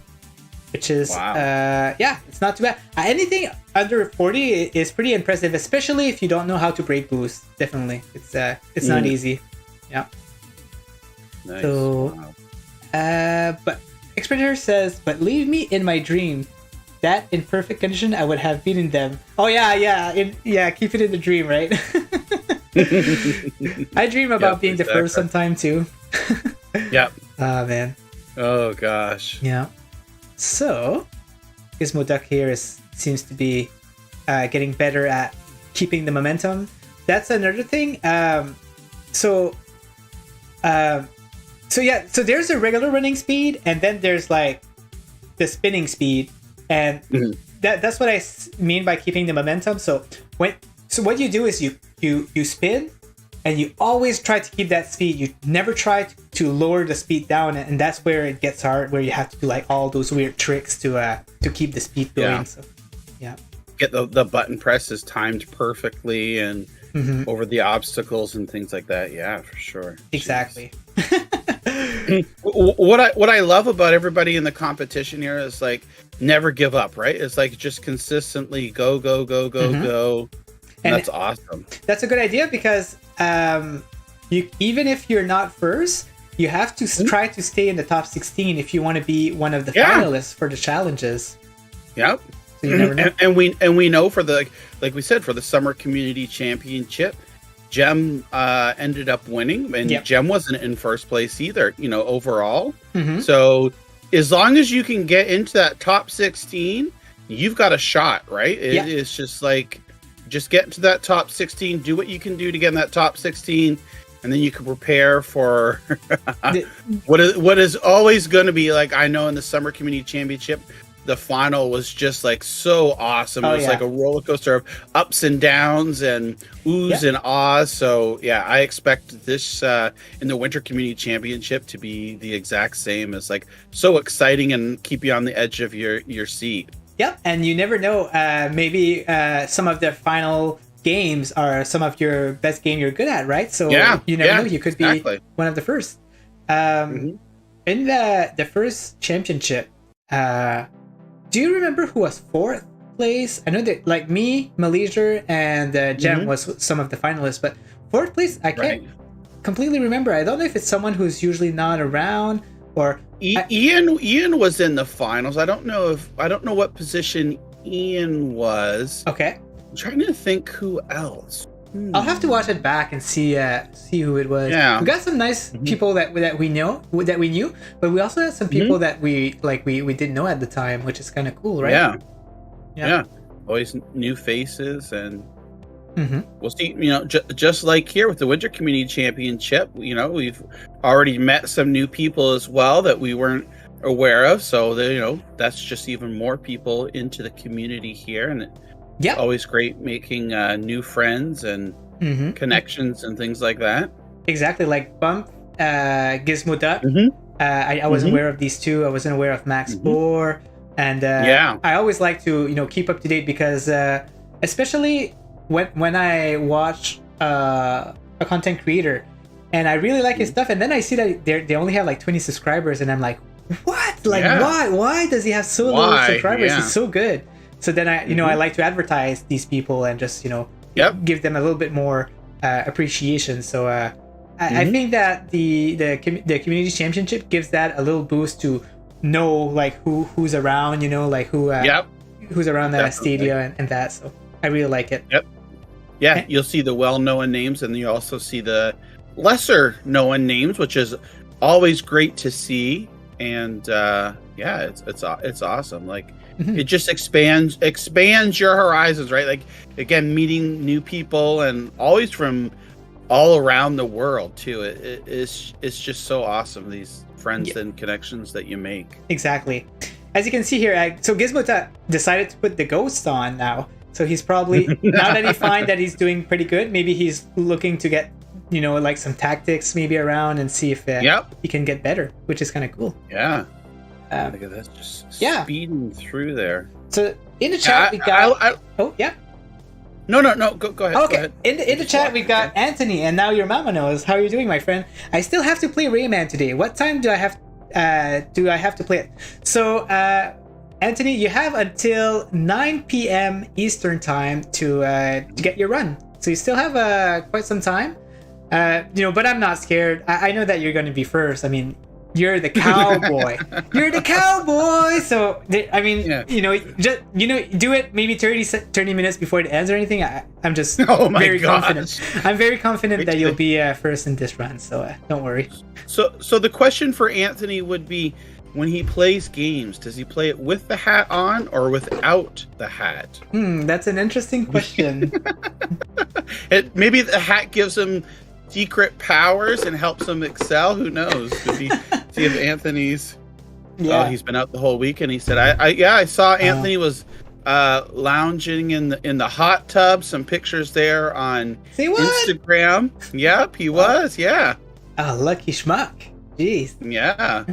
which is it's not too bad. Anything under 40 is pretty impressive, especially if you don't know how to break boost. Definitely, it's not easy. Yeah. Nice. So, but Expeditor says, "But leave me in my dream. That in perfect condition, I would have beaten them." Oh yeah. Keep it in the dream, right? I dream about being the first sometime too. Yep. Oh man. Oh gosh. Yeah. So, Gizmo Duck here seems to be getting better at keeping the momentum. That's another thing. So there's a regular running speed, and then there's like the spinning speed, and that's what I mean by keeping the momentum. So what you do is you spin, and you always try to keep that speed. You never try to lower the speed down, and that's where it gets hard, where you have to do like all those weird tricks to keep the speed going. Yeah. So, yeah. Get the button presses timed perfectly and over the obstacles and things like that. Yeah, for sure. Exactly. What I love about everybody in the competition here is like never give up, right? It's like just consistently go. And that's awesome. That's a good idea, because even if you're not first, you have to try to stay in the top 16 if you want to be one of the finalists for the challenges. Yep. So you never know. And we know for the, like we said, for the Summer Community Championship, Gem ended up winning, and Gem wasn't in first place either, overall. So as long as you can get into that top 16, you've got a shot, right? It's just like, just get into that top 16, do what you can do to get in that top 16, and then you can prepare for what is always going to be like. I know in the Summer Community Championship, the final was just like so awesome. It was like a roller coaster of ups and downs and oohs and ahs. So yeah, I expect this in the Winter Community Championship to be the exact same. As like so exciting and keep you on the edge of your seat. Yep, and you never know. Maybe some of the final games are some of your best game you're good at, right? So you never know. You could be one of the first. In the first championship, do you remember who was fourth place? I know that like me, Malaysia, and Gem was some of the finalists, but fourth place, I can't completely remember. I don't know if it's someone who's usually not around or. Ian was in the finals. I don't know what position Ian was. Okay. I'm trying to think who else. I'll have to watch it back and see who it was. Yeah. We got some nice people that we knew, but we also had some people that we didn't know at the time, which is kind of cool, right? Yeah. Always new faces, and we'll see. Just like here with the Winter Community Championship, we've already met some new people as well that we weren't aware of. So that's just even more people into the community here, and always great making new friends and connections and things like that. Exactly, like Bump, Gizmo Duck. I wasn't aware of these two. I wasn't aware of Max Bohr, and I always like to keep up to date, because especially when I watch a content creator and I really like his stuff, and then I see that they only have like 20 subscribers, and I'm like, what? Like why does he have so little subscribers? He's so good. So then I like to advertise these people and just give them a little bit more appreciation. So I think that the community championship gives that a little boost to know like who's around, like who's around that stadia and that. So I really like it. Yeah, you'll see the well-known names, and you also see the lesser-known names, which is always great to see. And yeah, it's awesome. Like it just expands your horizons, right? Like again, meeting new people, and always from all around the world too. It's just so awesome, these friends and connections that you make. Exactly. As you can see here, so Gizmo decided to put the ghost on now. So he's probably, now that he finds that he's doing pretty good, maybe he's looking to get, like some tactics maybe around and see if he can get better, which is kind of cool. Yeah. Look at that, just speeding through there. So in the chat we got... Oh, yeah. No. Go ahead. Okay. Go ahead. In the chat we got Anthony, and now your mama knows. How are you doing, my friend? I still have to play Rayman today. What time do I have to play it? So, Anthony, you have until 9 p.m. Eastern time to get your run. So you still have quite some time. But I'm not scared. I know that you're going to be first. I mean, you're the cowboy. You're the cowboy. So I mean, just do it maybe 30 minutes before it ends or anything. I'm just very confident. I'm very confident that you'll be first in this run. So don't worry. So the question for Anthony would be, when he plays games, does he play it with the hat on or without the hat? That's an interesting question. Maybe the hat gives him secret powers and helps him excel. Who knows? See if Anthony's... Yeah. Oh, he's been out the whole week, and he said, I saw Anthony was lounging in the hot tub. Some pictures there on Instagram. Yep, he was. Yeah. Oh, lucky schmuck. Jeez. Yeah.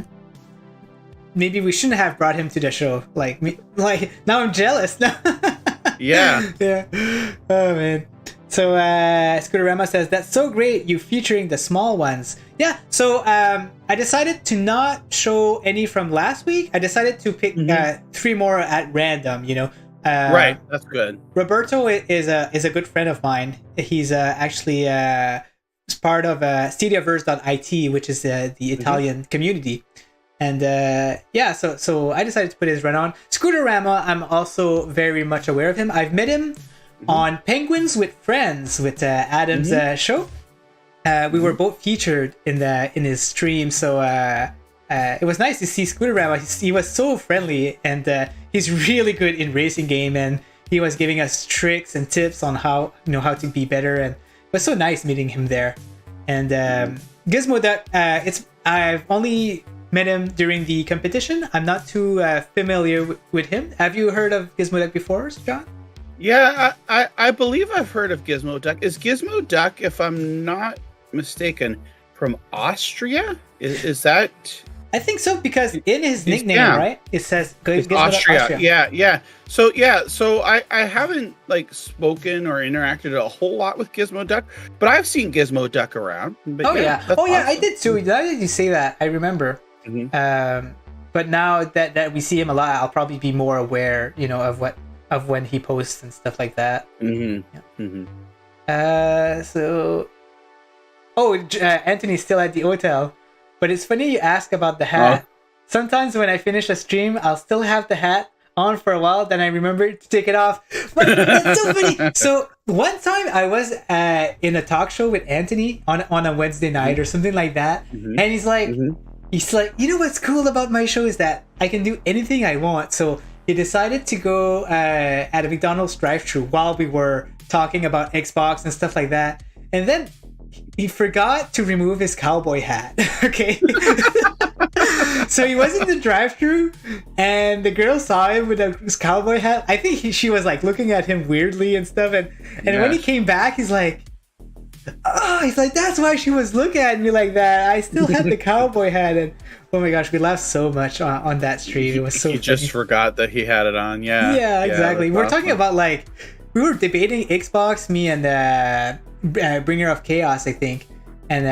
Maybe we shouldn't have brought him to the show. Like now I'm jealous. Yeah. Yeah. Oh man. So Scooterama says, that's so great, you featuring the small ones. Yeah. So I decided to not show any from last week. I decided to pick 3 more at random. Right. That's good. Roberto is a good friend of mine. He's actually part of Stadiaverse.it, which is the Italian community. And so I decided to put his run on. Scooterama, I'm also very much aware of him. I've met him on Penguins with Friends with Adam's show. We were both featured in his stream, so it was nice to see Scooterama. He was so friendly, and he's really good in racing game, and he was giving us tricks and tips on how to be better, and it was so nice meeting him there. And Gizmo Duck, I've only met him during the competition. I'm not too familiar with him. Have you heard of Gizmo Duck before, John? Yeah, I believe I've heard of Gizmo Duck. Is Gizmo Duck, if I'm not mistaken, from Austria? Is that... I think so, because in his nickname, right, it says Gizmo Austria. Duck. Yeah. So I haven't spoken or interacted a whole lot with Gizmo Duck, but I've seen Gizmo Duck around. But awesome. I did too. Now that you say that, I remember. But now that we see him a lot, I'll probably be more aware, of when he posts and stuff like that. Anthony's still at the hotel, but it's funny you ask about the hat. Sometimes when I finish a stream, I'll still have the hat on for a while, then I remember to take it off. But it's so funny. So one time I was in a talk show with Anthony on a Wednesday night or something like that, and he's like, what's cool about my show is that I can do anything I want. So he decided to go at a McDonald's drive-thru while we were talking about Xbox and stuff like that, and then he forgot to remove his cowboy hat. Okay. So he was in the drive-thru, and the girl saw him with his cowboy hat. I think she was looking at him weirdly and stuff, and when he came back, he's like, that's why she was looking at me like that. I still had the cowboy hat, and oh my gosh, we laughed so much on that stream. It was so funny. He just forgot that he had it on. Yeah, exactly. We're talking about we were debating Xbox, me and Bringer of Chaos, I think, and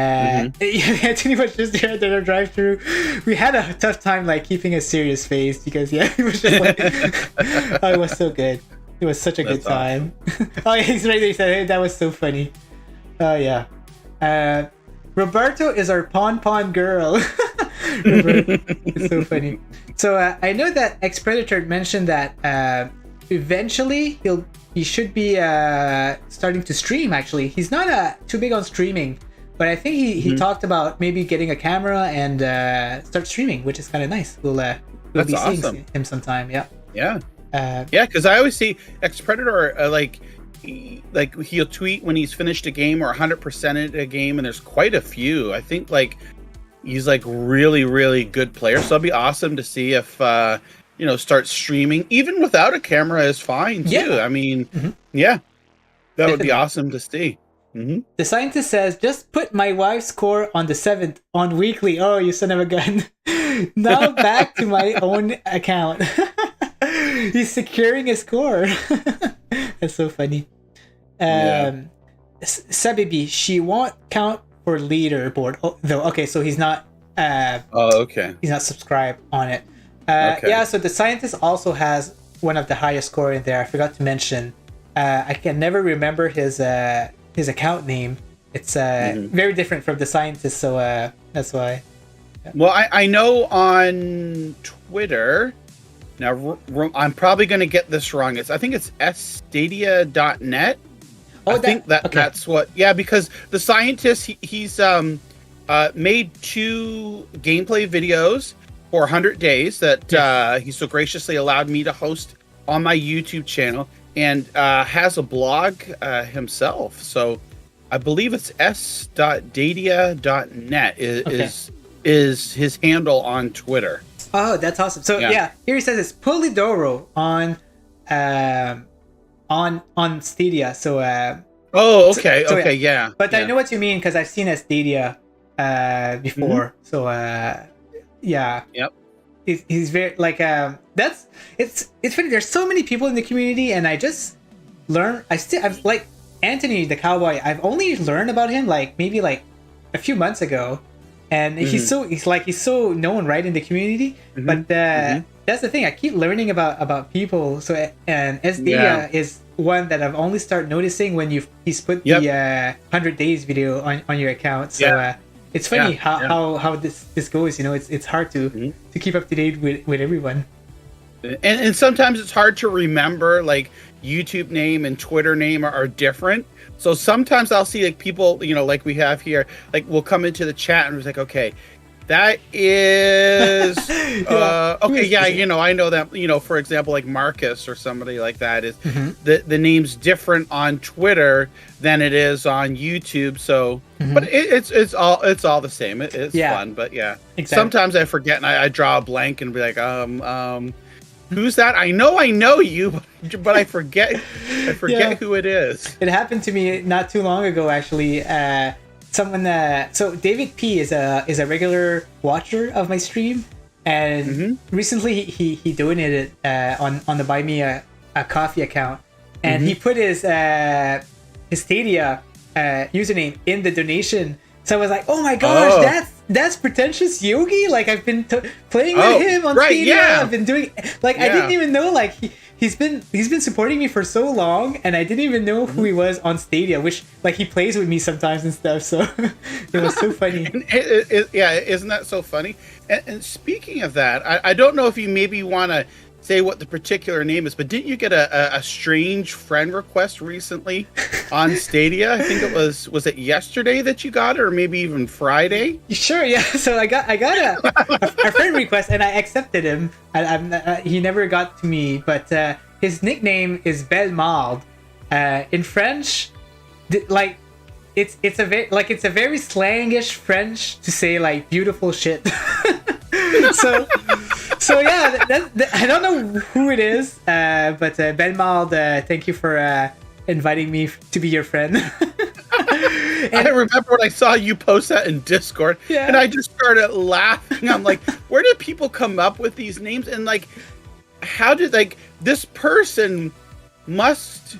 Anthony was just there at the drive-thru. We had a tough time keeping a serious face because it was just it was so good. It was such a good time. Awesome. He's right there. He said, hey, that was so funny. Yeah. Roberto is our pon girl. It's so funny. So I know that X Predator mentioned that eventually he'll he should be starting to stream. Actually, he's not too big on streaming, but I think he talked about maybe getting a camera and start streaming, which is kind of nice. We'll be seeing him sometime. Yeah. Yeah. Yeah, because I always see Ex Predator like he'll tweet when he's finished a game or 100% a game, and there's quite a few. I think like he's like really, really good player. So it'd be awesome to see if start streaming even without a camera is fine too. Yeah. I mean, yeah, that would be awesome to see. The scientist says, "Just put my wife's score on the 7th on weekly." Oh, you son of a gun! Now back to my own account. He's securing a score. That's so funny. Sabibi, she won't count for leaderboard though. Okay, so he's not. Okay. He's not subscribed on it. Okay. Yeah. So the scientist also has one of the highest score in there. I forgot to mention. I can never remember his account name. It's very different from the scientist, so that's why. Yeah. Well, I know on Twitter. Now, I'm probably going to get this wrong. I think it's sstadia.net. Oh, I think that's what. Yeah, because the scientist, he's made 2 gameplay videos for 100 days that he so graciously allowed me to host on my YouTube channel, and has a blog himself. So I believe it's s.dadia.net is his handle on Twitter. Oh, that's awesome. So yeah, here he says it's Polidoro on Stadia. So okay. Yeah. But I know what you mean because I've seen a Stadia before. So yeah. Yep. He's very like it's funny. There's so many people in the community, and I just learn. I've like Anthony the Cowboy. I've only learned about him maybe a few months ago. And he's so known right in the community, but that's the thing. I keep learning about people. So and Sdadia is one that I've only started noticing when he's put the 100 days video on your account. So it's funny how this goes. It's hard to keep up to date with everyone. And sometimes it's hard to remember, like YouTube name and Twitter name are different. So sometimes I'll see people, like we have here, like we'll come into the chat and it's like, okay, that is, I know that, for example, like Marcus or somebody like that is the name's different on Twitter than it is on YouTube. So, but it's all the same. It's fun, but exactly. Sometimes I forget and I draw a blank and be like, who's that? I know you, but I forget who it is. It happened to me not too long ago, actually. So David P is a regular watcher of my stream, and recently he donated on the Buy Me a Coffee account, and he put his Stadia username in the donation. So I was like, oh my gosh, that's Pretentious Yogi. Like I've been playing with him on Stadia. Yeah. I've been doing I didn't even know he's been supporting me for so long, and I didn't even know who he was on Stadia. Which he plays with me sometimes and stuff. So it was so funny. Isn't that so funny? And speaking of that, I don't know if you maybe want to say what the particular name is, but didn't you get a strange friend request recently on Stadia? I think it was it yesterday that you got it, or maybe even Friday? Sure, yeah. So I got a friend request, and I accepted him. He never got to me, but his nickname is Belmald. In French, it's a very slangish French to say beautiful shit. So yeah, I don't know who it is, but Belmald, thank you for inviting me to be your friend. I remember when I saw you post that in Discord, and I just started laughing. I'm like, where did people come up with these names? And how did this person must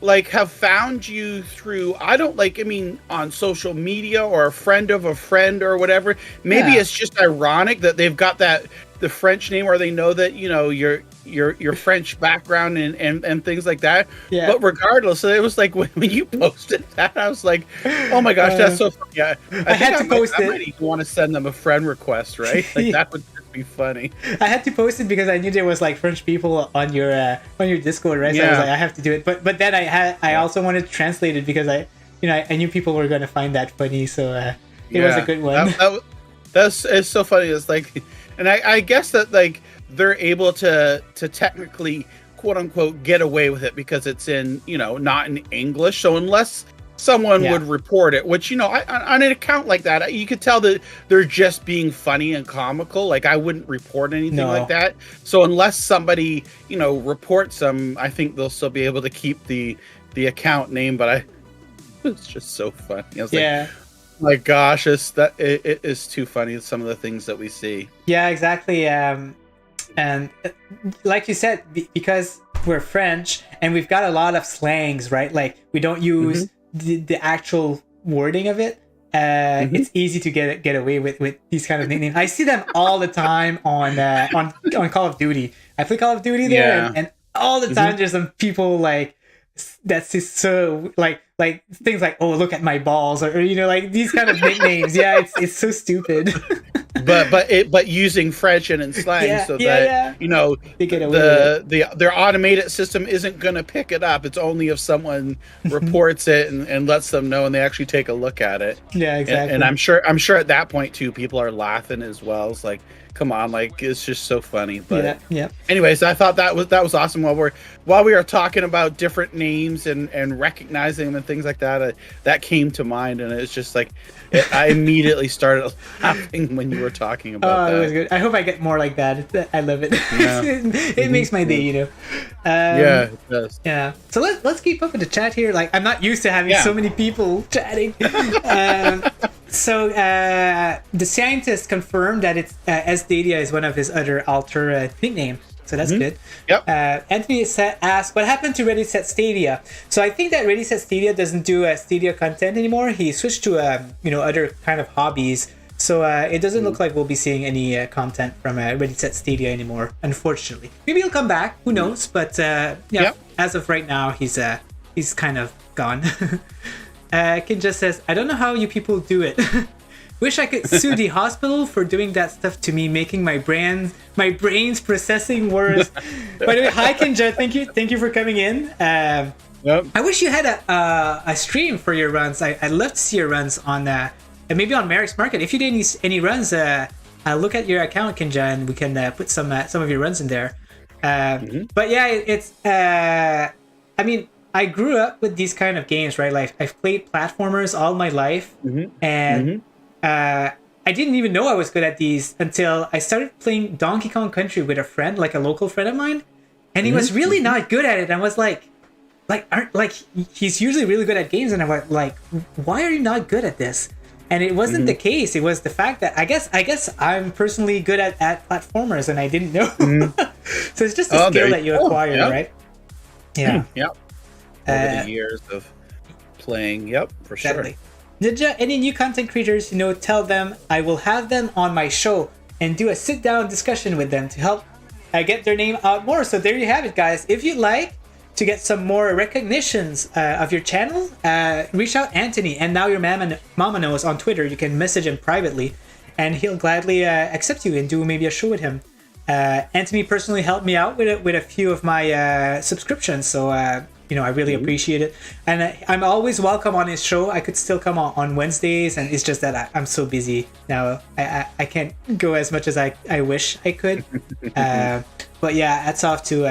have found you through, on social media or a friend of a friend or whatever. Maybe it's just ironic that they've got the French name, or they know that your French background and things like that. Yeah. But regardless, so it was when you posted that, I was like, oh my gosh, that's so funny. I had to post it. I might even want to send them a friend request, right? That would be funny. I had to post it because I knew there was like French people on your Discord, right? So I was like, I have to do it. But then I also wanted to translate it because I knew people were going to find that funny. So it was a good one. It's so funny. It's like, and I guess that like they're able to technically, quote unquote, get away with it because it's in, not in English. So unless someone would report it, which, on an account like that, you could tell that they're just being funny and comical. Like, I wouldn't report anything like that. So unless somebody, reports them, I think they'll still be able to keep the account name. But it's just so funny. I was like, my gosh, it is too funny, some of the things that we see. Yeah, exactly. And like you said, because we're French and we've got a lot of slangs, right? Like, we don't use the actual wording of it. It's easy to get away with these kind of nicknames. I see them all the time on Call of Duty. I play Call of Duty there, and all the time there's some people like that's just so like things like, oh, look at my balls, or like these kind of nicknames. Yeah, it's so stupid. but using French and in slang that they get away their automated system isn't going to pick it up. It's only if someone reports it and lets them know, and they actually take a look at it. Yeah, exactly. And I'm sure at that point too, people are laughing as well. It's like, come on, like, it's just so funny. But anyways, I thought that was awesome. While we are talking about different names and recognizing them and things like that, that came to mind, and it's just like I immediately started laughing when you were talking about that. It was good. I hope I get more like that. I love it. Yeah. It makes my day, yeah, it does. Yeah. So let's keep up with the chat here. Like, I'm not used to having so many people chatting. So the scientist confirmed that it's Stadia is one of his other alter nickname. So that's good. Yep. Anthony asked, what happened to Ready Set Stadia? So I think that Ready Set Stadia doesn't do Stadia content anymore. He switched to other kind of hobbies. So it doesn't look like we'll be seeing any content from Ready Set Stadia anymore, unfortunately. Maybe he'll come back. Who knows? But as of right now, he's kind of gone. Kin just says, I don't know how you people do it. Wish I could sue the hospital for doing that stuff to me, making my brains processing worse. By the way, hi Kinja, thank you for coming in. I wish you had a stream for your runs. I'd love to see your runs on maybe on Merrick's Market. If you did any runs, look at your account, Kinja, and we can put some of your runs in there. But yeah, it's I mean, I grew up with these kind of games, right? Like, I've played platformers all my life, and I didn't even know I was good at these until I started playing Donkey Kong Country with a friend, like a local friend of mine, and he was really not good at it. I was like he's usually really good at games, and I was like, why are you not good at this? And it wasn't the case. It was the fact that I guess I'm personally good at platformers, and I didn't know. So it's just a skill that you acquire, right? Yeah. Yep. Over the years of playing, for exactly. Sure. Ninja, any new content creators, tell them I will have them on my show and do a sit-down discussion with them to help get their name out more. So there you have it, guys. If you'd like to get some more recognitions of your channel, reach out Anthony, and now your mama knows on Twitter. You can message him privately, and he'll gladly accept you and do maybe a show with him. Anthony personally helped me out with a few of my subscriptions, so I really appreciate it. And I'm always welcome on his show. I could still come on Wednesdays, and it's just that I'm so busy now. I can't go as much as I wish I could. But yeah, hats off to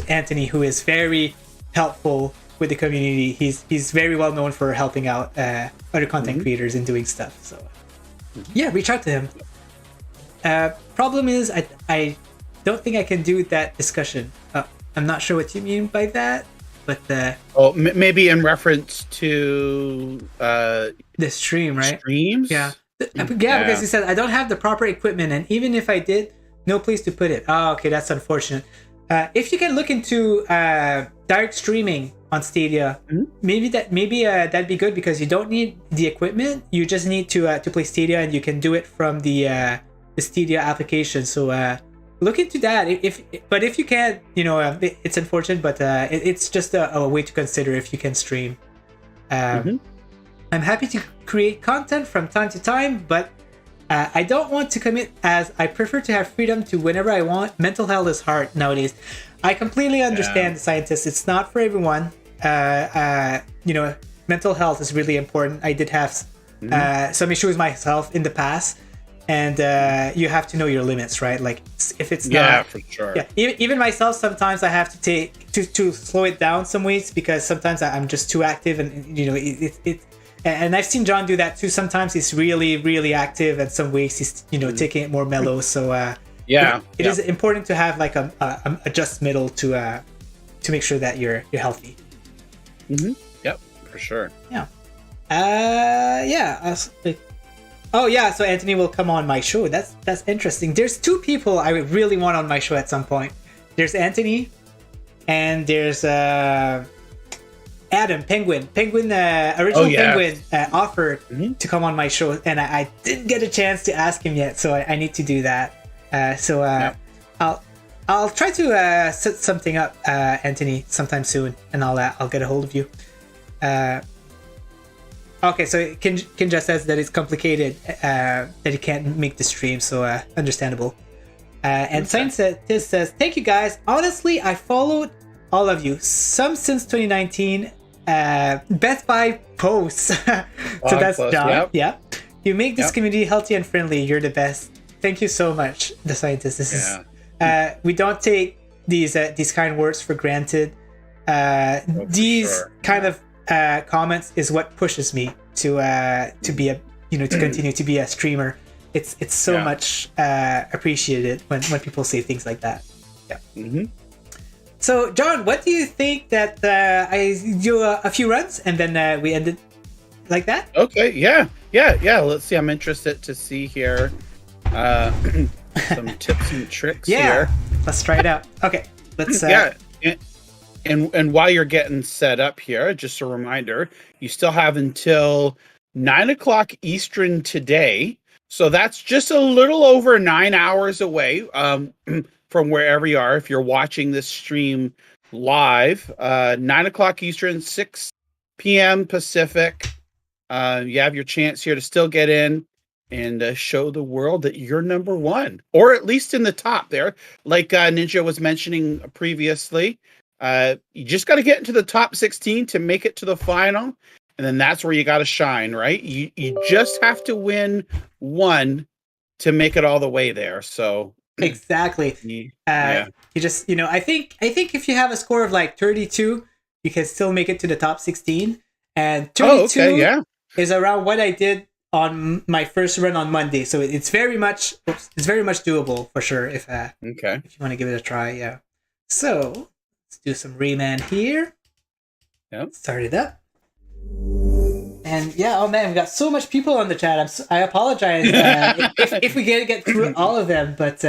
Anthony, who is very helpful with the community. He's very well known for helping out other content creators and doing stuff. So yeah, reach out to him. Problem is, I don't think I can do that discussion. I'm not sure what you mean by that, but maybe in reference to the stream, right? Streams, because he said I don't have the proper equipment, and even if I did, no place to put it. Oh, okay, that's unfortunate. If you can look into direct streaming on Stadia, maybe that'd be good, because you don't need the equipment. You just need to play Stadia, and you can do it from the Stadia application. So. Look into that. If you can't, it's unfortunate, but it's just a way to consider if you can stream. I'm happy to create content from time to time, but I don't want to commit as I prefer to have freedom to whenever I want. Mental health is hard nowadays. I completely understand the scientists. It's not for everyone. Mental health is really important. I did have some issues myself in the past, and you have to know your limits, right? Like if it's not, for sure. Yeah, even myself, sometimes I have to take to slow it down some ways because sometimes I'm just too active, and and I've seen John do that too. Sometimes he's really, really active, and some ways he's taking it more mellow. So it is important to have like a just middle to make sure that you're healthy. Yep, for sure. Yeah. So Anthony will come on my show. That's interesting. There's two people I would really want on my show at some point. There's Anthony, and there's Adam Penguin. Original Penguin offered to come on my show, and I didn't get a chance to ask him yet, so I need to do that. I'll try to set something up, Anthony, sometime soon, and I'll get a hold of you. Okay, so Kinja says that it's complicated, that he can't make the stream, so understandable. And Science says, thank you guys. Honestly, I followed all of you, some since 2019. Best Buy posts. So that's John. Yeah. You make this community healthy and friendly. You're the best. Thank you so much, the scientist. This is we don't take these kind words for granted. These kind of comments is what pushes me to be a to continue to be a streamer. It's so much appreciated when people say things like that. Yeah. So John, what do you think that I do a few runs and then we end it like that? Okay. Yeah. Let's see. I'm interested to see here some tips and tricks here. Let's try it out. Okay. Let's. And while you're getting set up here, just a reminder, you still have until 9:00 Eastern today. So that's just a little over 9 hours away from wherever you are. If you're watching this stream live, 9:00 Eastern, 6 p.m. Pacific. You have your chance here to still get in and show the world that you're number one, or at least in the top there. Like Ninja was mentioning previously. You just got to get into the top 16 to make it to the final, and then that's where you got to shine, right? You just have to win one to make it all the way there. So exactly. You just I think if you have a score of like 32, you can still make it to the top 16, and 32 is around what I did on my first run on Monday. So it's very much doable for sure if you want to give it a try. Yeah. So let's do some Rayman here. Yep. Start it up. And oh man, we've got so much people on the chat. I apologize if we get through all of them, but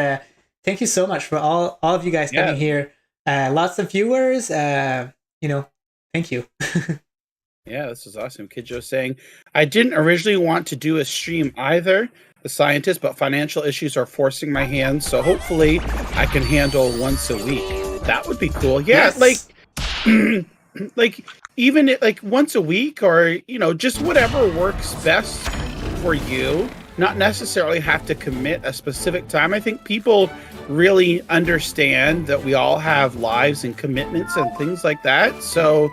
thank you so much for all of you guys coming here. Lots of viewers. Thank you. Yeah, this is awesome. Kid Joe saying, I didn't originally want to do a stream either, the scientist, but financial issues are forcing my hand, so hopefully I can handle once a week. That would be cool. Yeah, yes. like even like once a week, or just whatever works best for you. Not necessarily have to commit a specific time. I think people really understand that we all have lives and commitments and things like that. So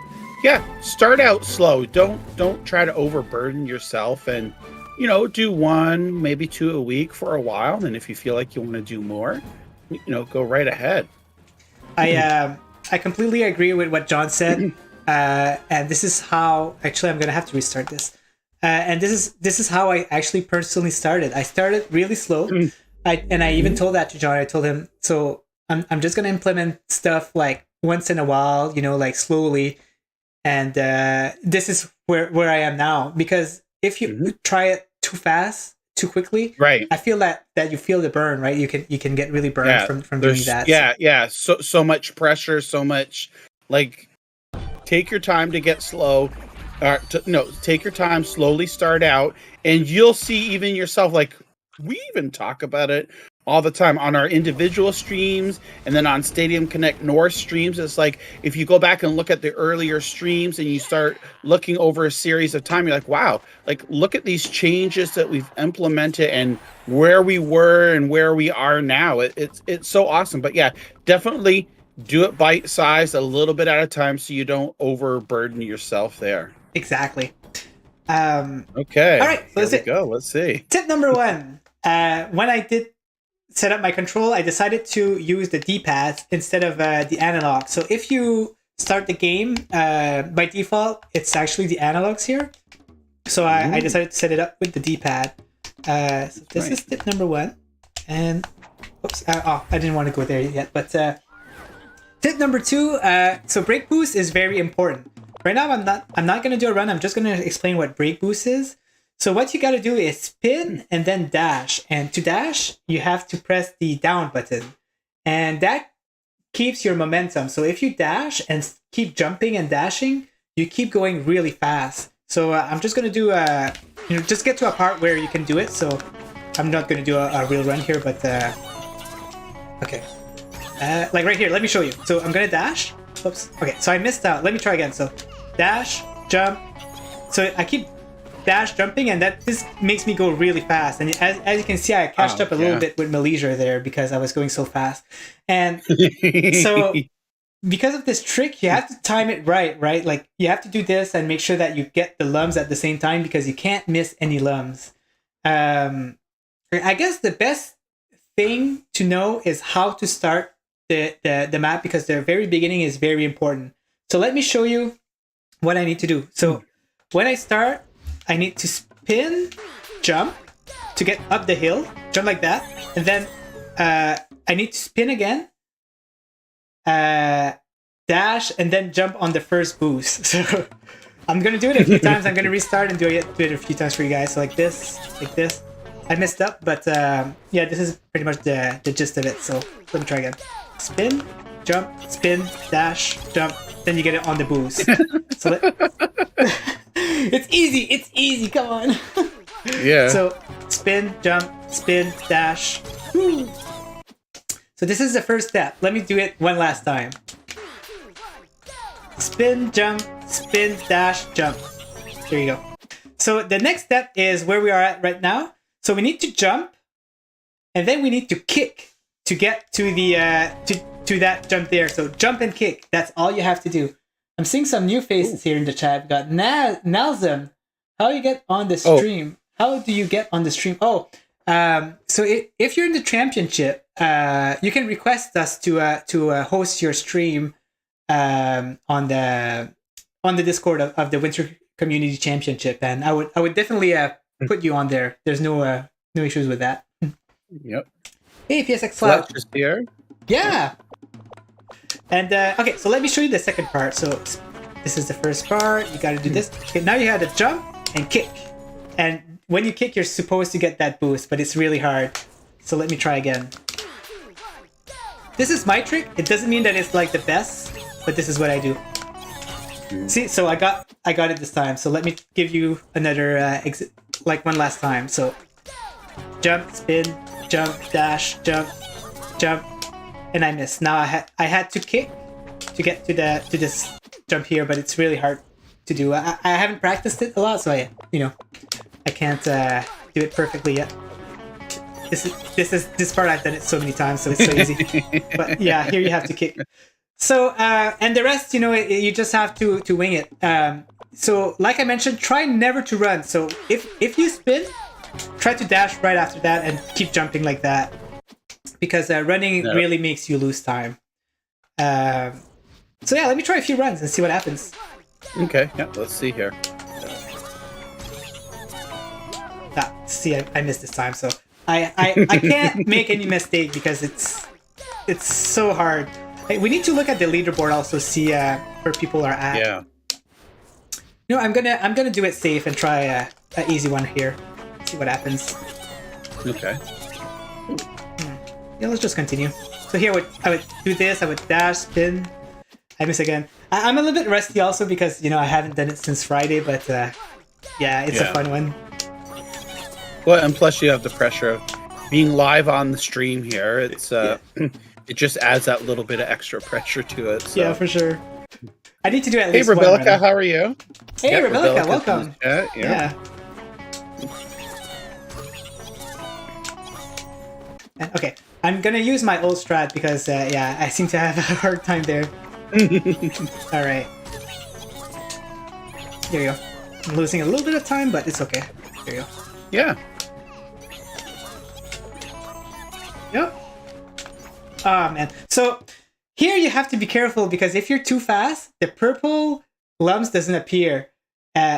start out slow. Don't try to overburden yourself, and do one, maybe two a week for a while. And if you feel like you want to do more, go right ahead. I completely agree with what John said, and this is how actually I'm gonna have to restart this. And this is how I actually personally started. I started really slow. I even told that to John. I told him, so I'm just gonna implement stuff like once in a while, like slowly. And this is where I am now, because if you try it too fast, too quickly, right, I feel that you feel the burn, right? You can get really burned from doing that. So much pressure, so much, like, take your time to get slow. Take your time, slowly start out, and you'll see even yourself, like we even talk about it all the time on our individual streams and then on Stadium Connect North streams. It's like if you go back and look at the earlier streams and you start looking over a series of time, you're like, wow, like look at these changes that we've implemented and where we were and where we are now. It's so awesome. But yeah, definitely do it bite-sized, a little bit at a time, so you don't overburden yourself there. Exactly. Okay. All right, so let's go. Let's see. Tip number 1. When I did set up my control, I decided to use the D-pad instead of the analog. So if you start the game, by default, it's actually the analogs here. So I decided to set it up with the D-pad. So this is tip number 1. And, oops, I didn't want to go there yet. But tip number 2, so brake boost is very important. Right now, I'm not going to do a run. I'm just going to explain what brake boost is. So what you got to do is spin and then dash. And to dash, you have to press the down button. And that keeps your momentum. So if you dash and keep jumping and dashing, you keep going really fast. So I'm just going to do just get to a part where you can do it. So I'm not going to do a real run here, but okay. Like right here, let me show you. So I'm going to dash. Oops. Okay, so I missed out. Let me try again. So dash, jump. So I keep dash jumping, and this makes me go really fast. And as you can see, I catched up a little bit with Malaysia there because I was going so fast. And so because of this trick, you have to time it right? Like you have to do this and make sure that you get the lums at the same time because you can't miss any lums. I guess the best thing to know is how to start the map because the very beginning is very important. So let me show you what I need to do. So when I start, I need to spin, jump to get up the hill, jump like that, and then I need to spin again, dash, and then jump on the first boost. So I'm gonna do it a few times. I'm gonna restart and do it a few times for you guys. So like this. I messed up, but yeah, this is pretty much the gist of it. So let me try again. Spin, jump, spin, dash, jump. Then you get it on the boost. So it's easy. Come on. Yeah. So spin, jump, spin, dash. Woo. So this is the first step. Let me do it one last time. Spin, jump, spin, dash, jump. There you go. So the next step is where we are at right now. So we need to jump, and then we need to kick to get to the to that jump there. So jump and kick. That's all you have to do. I'm seeing some new faces here in the chat. We got Nalzem. How do you get on the stream? How do you get on the stream? So if you're in the championship, you can request us to host your stream on the Discord of the Winter Community Championship, and I would definitely put you on there. There's no issues with that. Yep. Hey, PSX Cloud. Just here. Yeah. And okay, so let me show you the second part. So this is the first part. You got to do this. Okay, now you have to jump and kick. And when you kick, you're supposed to get that boost, but it's really hard. So let me try again. This is my trick. It doesn't mean that it's like the best, but this is what I do. See, so I got it this time. So let me give you another like one last time. So jump, spin, jump, dash, jump, jump, and I missed. Now I had to kick to get to this jump here, but it's really hard to do. I haven't practiced it a lot, so I can't do it perfectly yet. This part I've done it so many times, so it's so easy. But yeah, here you have to kick. So and the rest, you just have to wing it. So like I mentioned, try never to run. So if you spin, try to dash right after that and keep jumping like that, because running really makes you lose time. So yeah, let me try a few runs and see what happens. Okay, yeah, let's see here. See, I missed this time, so I can't make any mistake because it's so hard. We need to look at the leaderboard also, see where people are at. Yeah. I'm gonna do it safe and try an easy one here. See what happens. Okay. Yeah, let's just continue. So here I would do this. I would dash, spin. I miss again. I'm a little bit rusty also because I haven't done it since Friday, but yeah, it's a fun one. Well, and plus you have the pressure of being live on the stream here, it's it just adds that little bit of extra pressure to it. So. Yeah, for sure. I need to do at Hey, least one Rebecca, run. how are you? Hey, Yep, Rebecca, Rebecca's welcome. in the chat, Yeah. Okay, I'm gonna use my old strat because yeah, I seem to have a hard time there. All right. There you go. I'm losing a little bit of time, but it's okay. There you go. Yeah. Yep. Oh man. So here you have to be careful because if you're too fast, the purple lumps doesn't appear.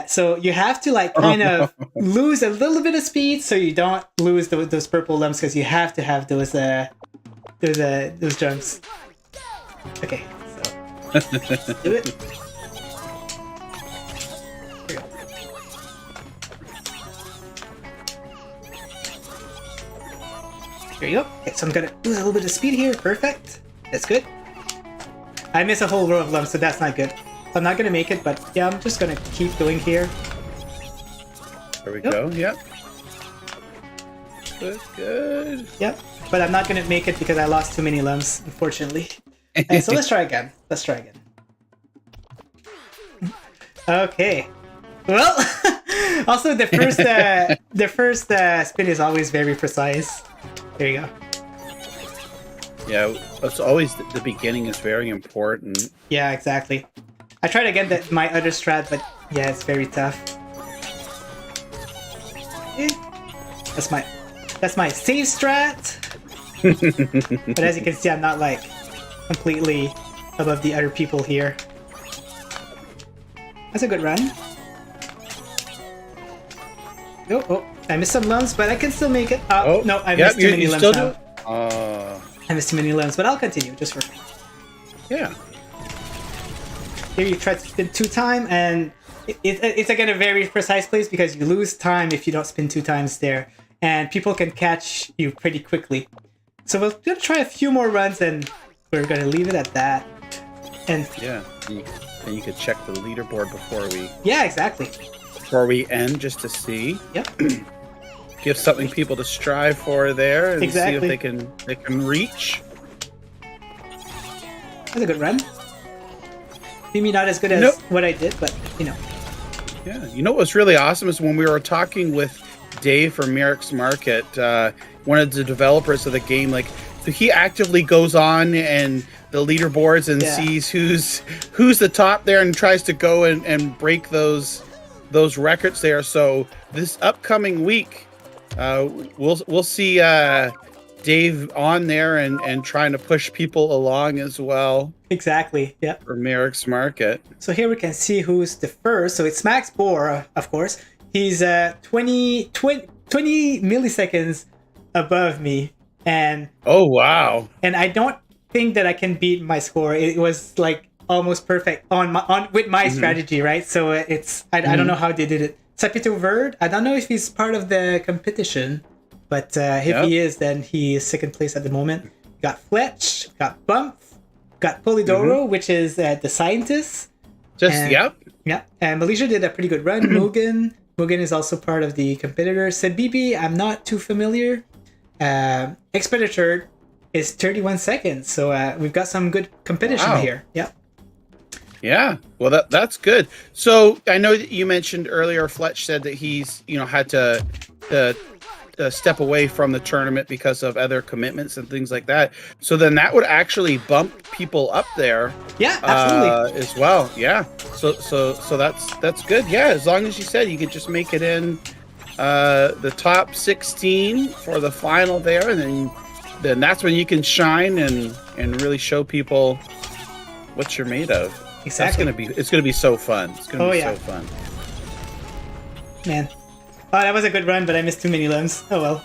So you have to like kind of lose a little bit of speed so you don't lose those purple lumps because you have to have those jumps. Okay, so do it. Here we go. There you go. Okay, so I'm gonna lose a little bit of speed here. Perfect. That's good. I miss a whole row of lumps, so that's not good. I'm not gonna make it, but yeah, I'm just gonna keep going here. There we go. Yep. Good, good. Yep. But I'm not gonna make it because I lost too many lumps, unfortunately. So let's try again. Let's try again. Okay. Well, also the first spin is always very precise. There you go. Yeah, it's always the beginning is very important. Yeah, exactly. I tried again my other strat, but yeah, it's very tough. Eh, that's my save strat. But as you can see, I'm not like completely above the other people here. That's a good run. Oh, I missed some lumps, but I can still make it. Oh no, I missed too many lumps now. I missed too many lumps, but I'll continue just for fun. Yeah. Here you try to spin 2 times, and it's again a very precise place because you lose time if you don't spin 2 times there, and people can catch you pretty quickly. So we're gonna try a few more runs, and we're gonna leave it at that. And yeah, and you could check the leaderboard before we. Yeah, exactly. Before we end, just to see. Yep. Give something people to strive for there, and exactly. see if they can reach. That's a good run. Maybe not as good as what I did, but you know. Yeah, you know what was really awesome is when we were talking with Dave from Merrick's Market, one of the developers of the game, like, so he actively goes on and the leaderboards and sees who's the top there and tries to go and break those records there. So this upcoming week, we'll see Dave on there and trying to push people along as well. Exactly. Yep. For Merrick's Market. So here we can see who's the first. So it's Max Bohr, of course. He's 20 milliseconds above me, and oh wow! And I don't think that I can beat my score. It was like almost perfect with my strategy, right? So it's I don't know how they did it. Sapito Verd, I don't know if he's part of the competition. But if he is, then he is second place at the moment. Got Fletch, got Bump, got Polidoro, which is the scientist. Yeah. And Malaysia did a pretty good run. Mugen is also part of the competitor. Sabibi, I'm not too familiar. Expeditor is 31 seconds. So we've got some good competition here. Yeah. Yeah, well, that's good. So I know that you mentioned earlier, Fletch said that he's had to step away from the tournament because of other commitments and things like that. So then that would actually bump people up there. Yeah, absolutely. As well. Yeah. So that's good. Yeah, as long as you said you could just make it in the top 16 for the final there, and then that's when you can shine and really show people what you're made of. Exactly. It's gonna be so fun. It's gonna be so fun. Man. Oh, that was a good run, but I missed too many limbs. Oh well.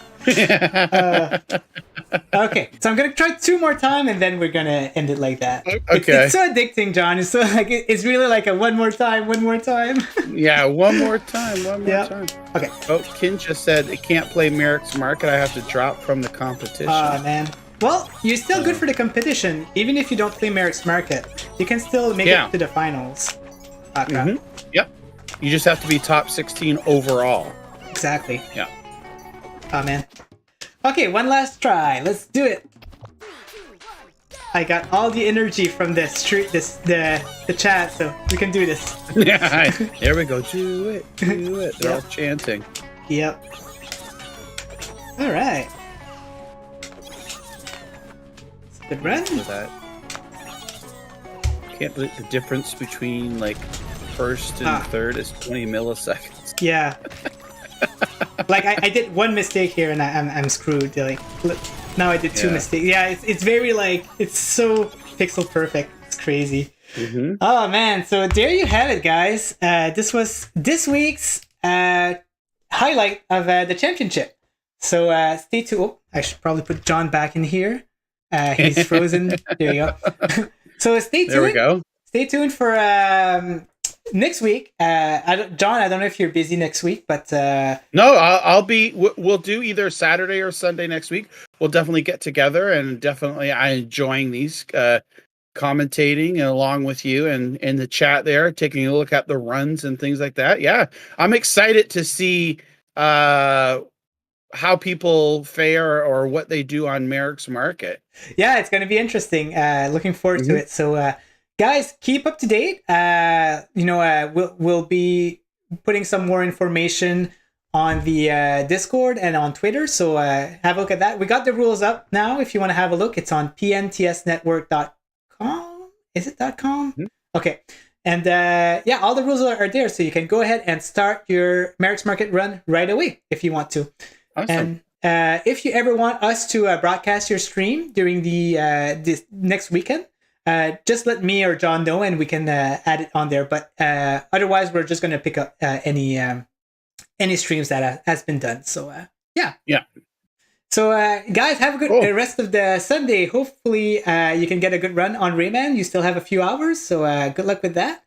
Okay, so I'm gonna try 2 more times, and then we're gonna end it like that. Okay. It's so addicting, John. It's so like it's really like a one more time. Yeah, one more time. Time. Okay. Oh, Kin just said it can't play Merrick's Market. I have to drop from the competition. Oh man. Well, you're still good for the competition, even if you don't play Merrick's Market. You can still make it to the finals. Yep. You just have to be top 16 overall. Exactly. Yeah. Oh man. Okay, one last try. Let's do it. I got all the energy from the chat, so we can do this. Yeah, there we go. Do it, do it. They're all chanting. Yep. All right. Good run. For that. Can't believe the difference between like first and third is 20 milliseconds. Yeah. Like I did one mistake here and I'm screwed. Like look, now I did two mistakes. Yeah, it's very like it's so pixel perfect. It's crazy. Mm-hmm. Oh man! So there you have it, guys. This was this week's highlight of the championship. So stay tuned. Oh, I should probably put John back in here. He's frozen. There you go. So stay tuned. There we go. Stay tuned for next week. John, I don't know if you're busy next week, but no, I'll be. We'll do either Saturday or Sunday next week. We'll definitely get together, and definitely I'm enjoying these commentating along with you and in the chat there, taking a look at the runs and things like that. Yeah, I'm excited to see how people fare or what they do on Merrick's Market. Yeah, it's going to be interesting. Looking forward to it. So, guys, keep up to date. We'll be putting some more information on the Discord and on Twitter. So have a look at that. We got the rules up now. If you want to have a look, it's on pntsnetwork.com. Is it .com? Mm-hmm. Okay. And all the rules are there. So you can go ahead and start your Merrick's Market run right away if you want to. Awesome. And if you ever want us to broadcast your stream during the this next weekend, just let me or John know, and we can add it on there. But otherwise, we're just going to pick up any streams that has been done. So yeah. So guys, have a good rest of the Sunday. Hopefully, you can get a good run on Rayman. You still have a few hours, so good luck with that.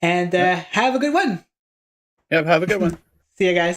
And have a good one. Yep, have a good one. See you guys.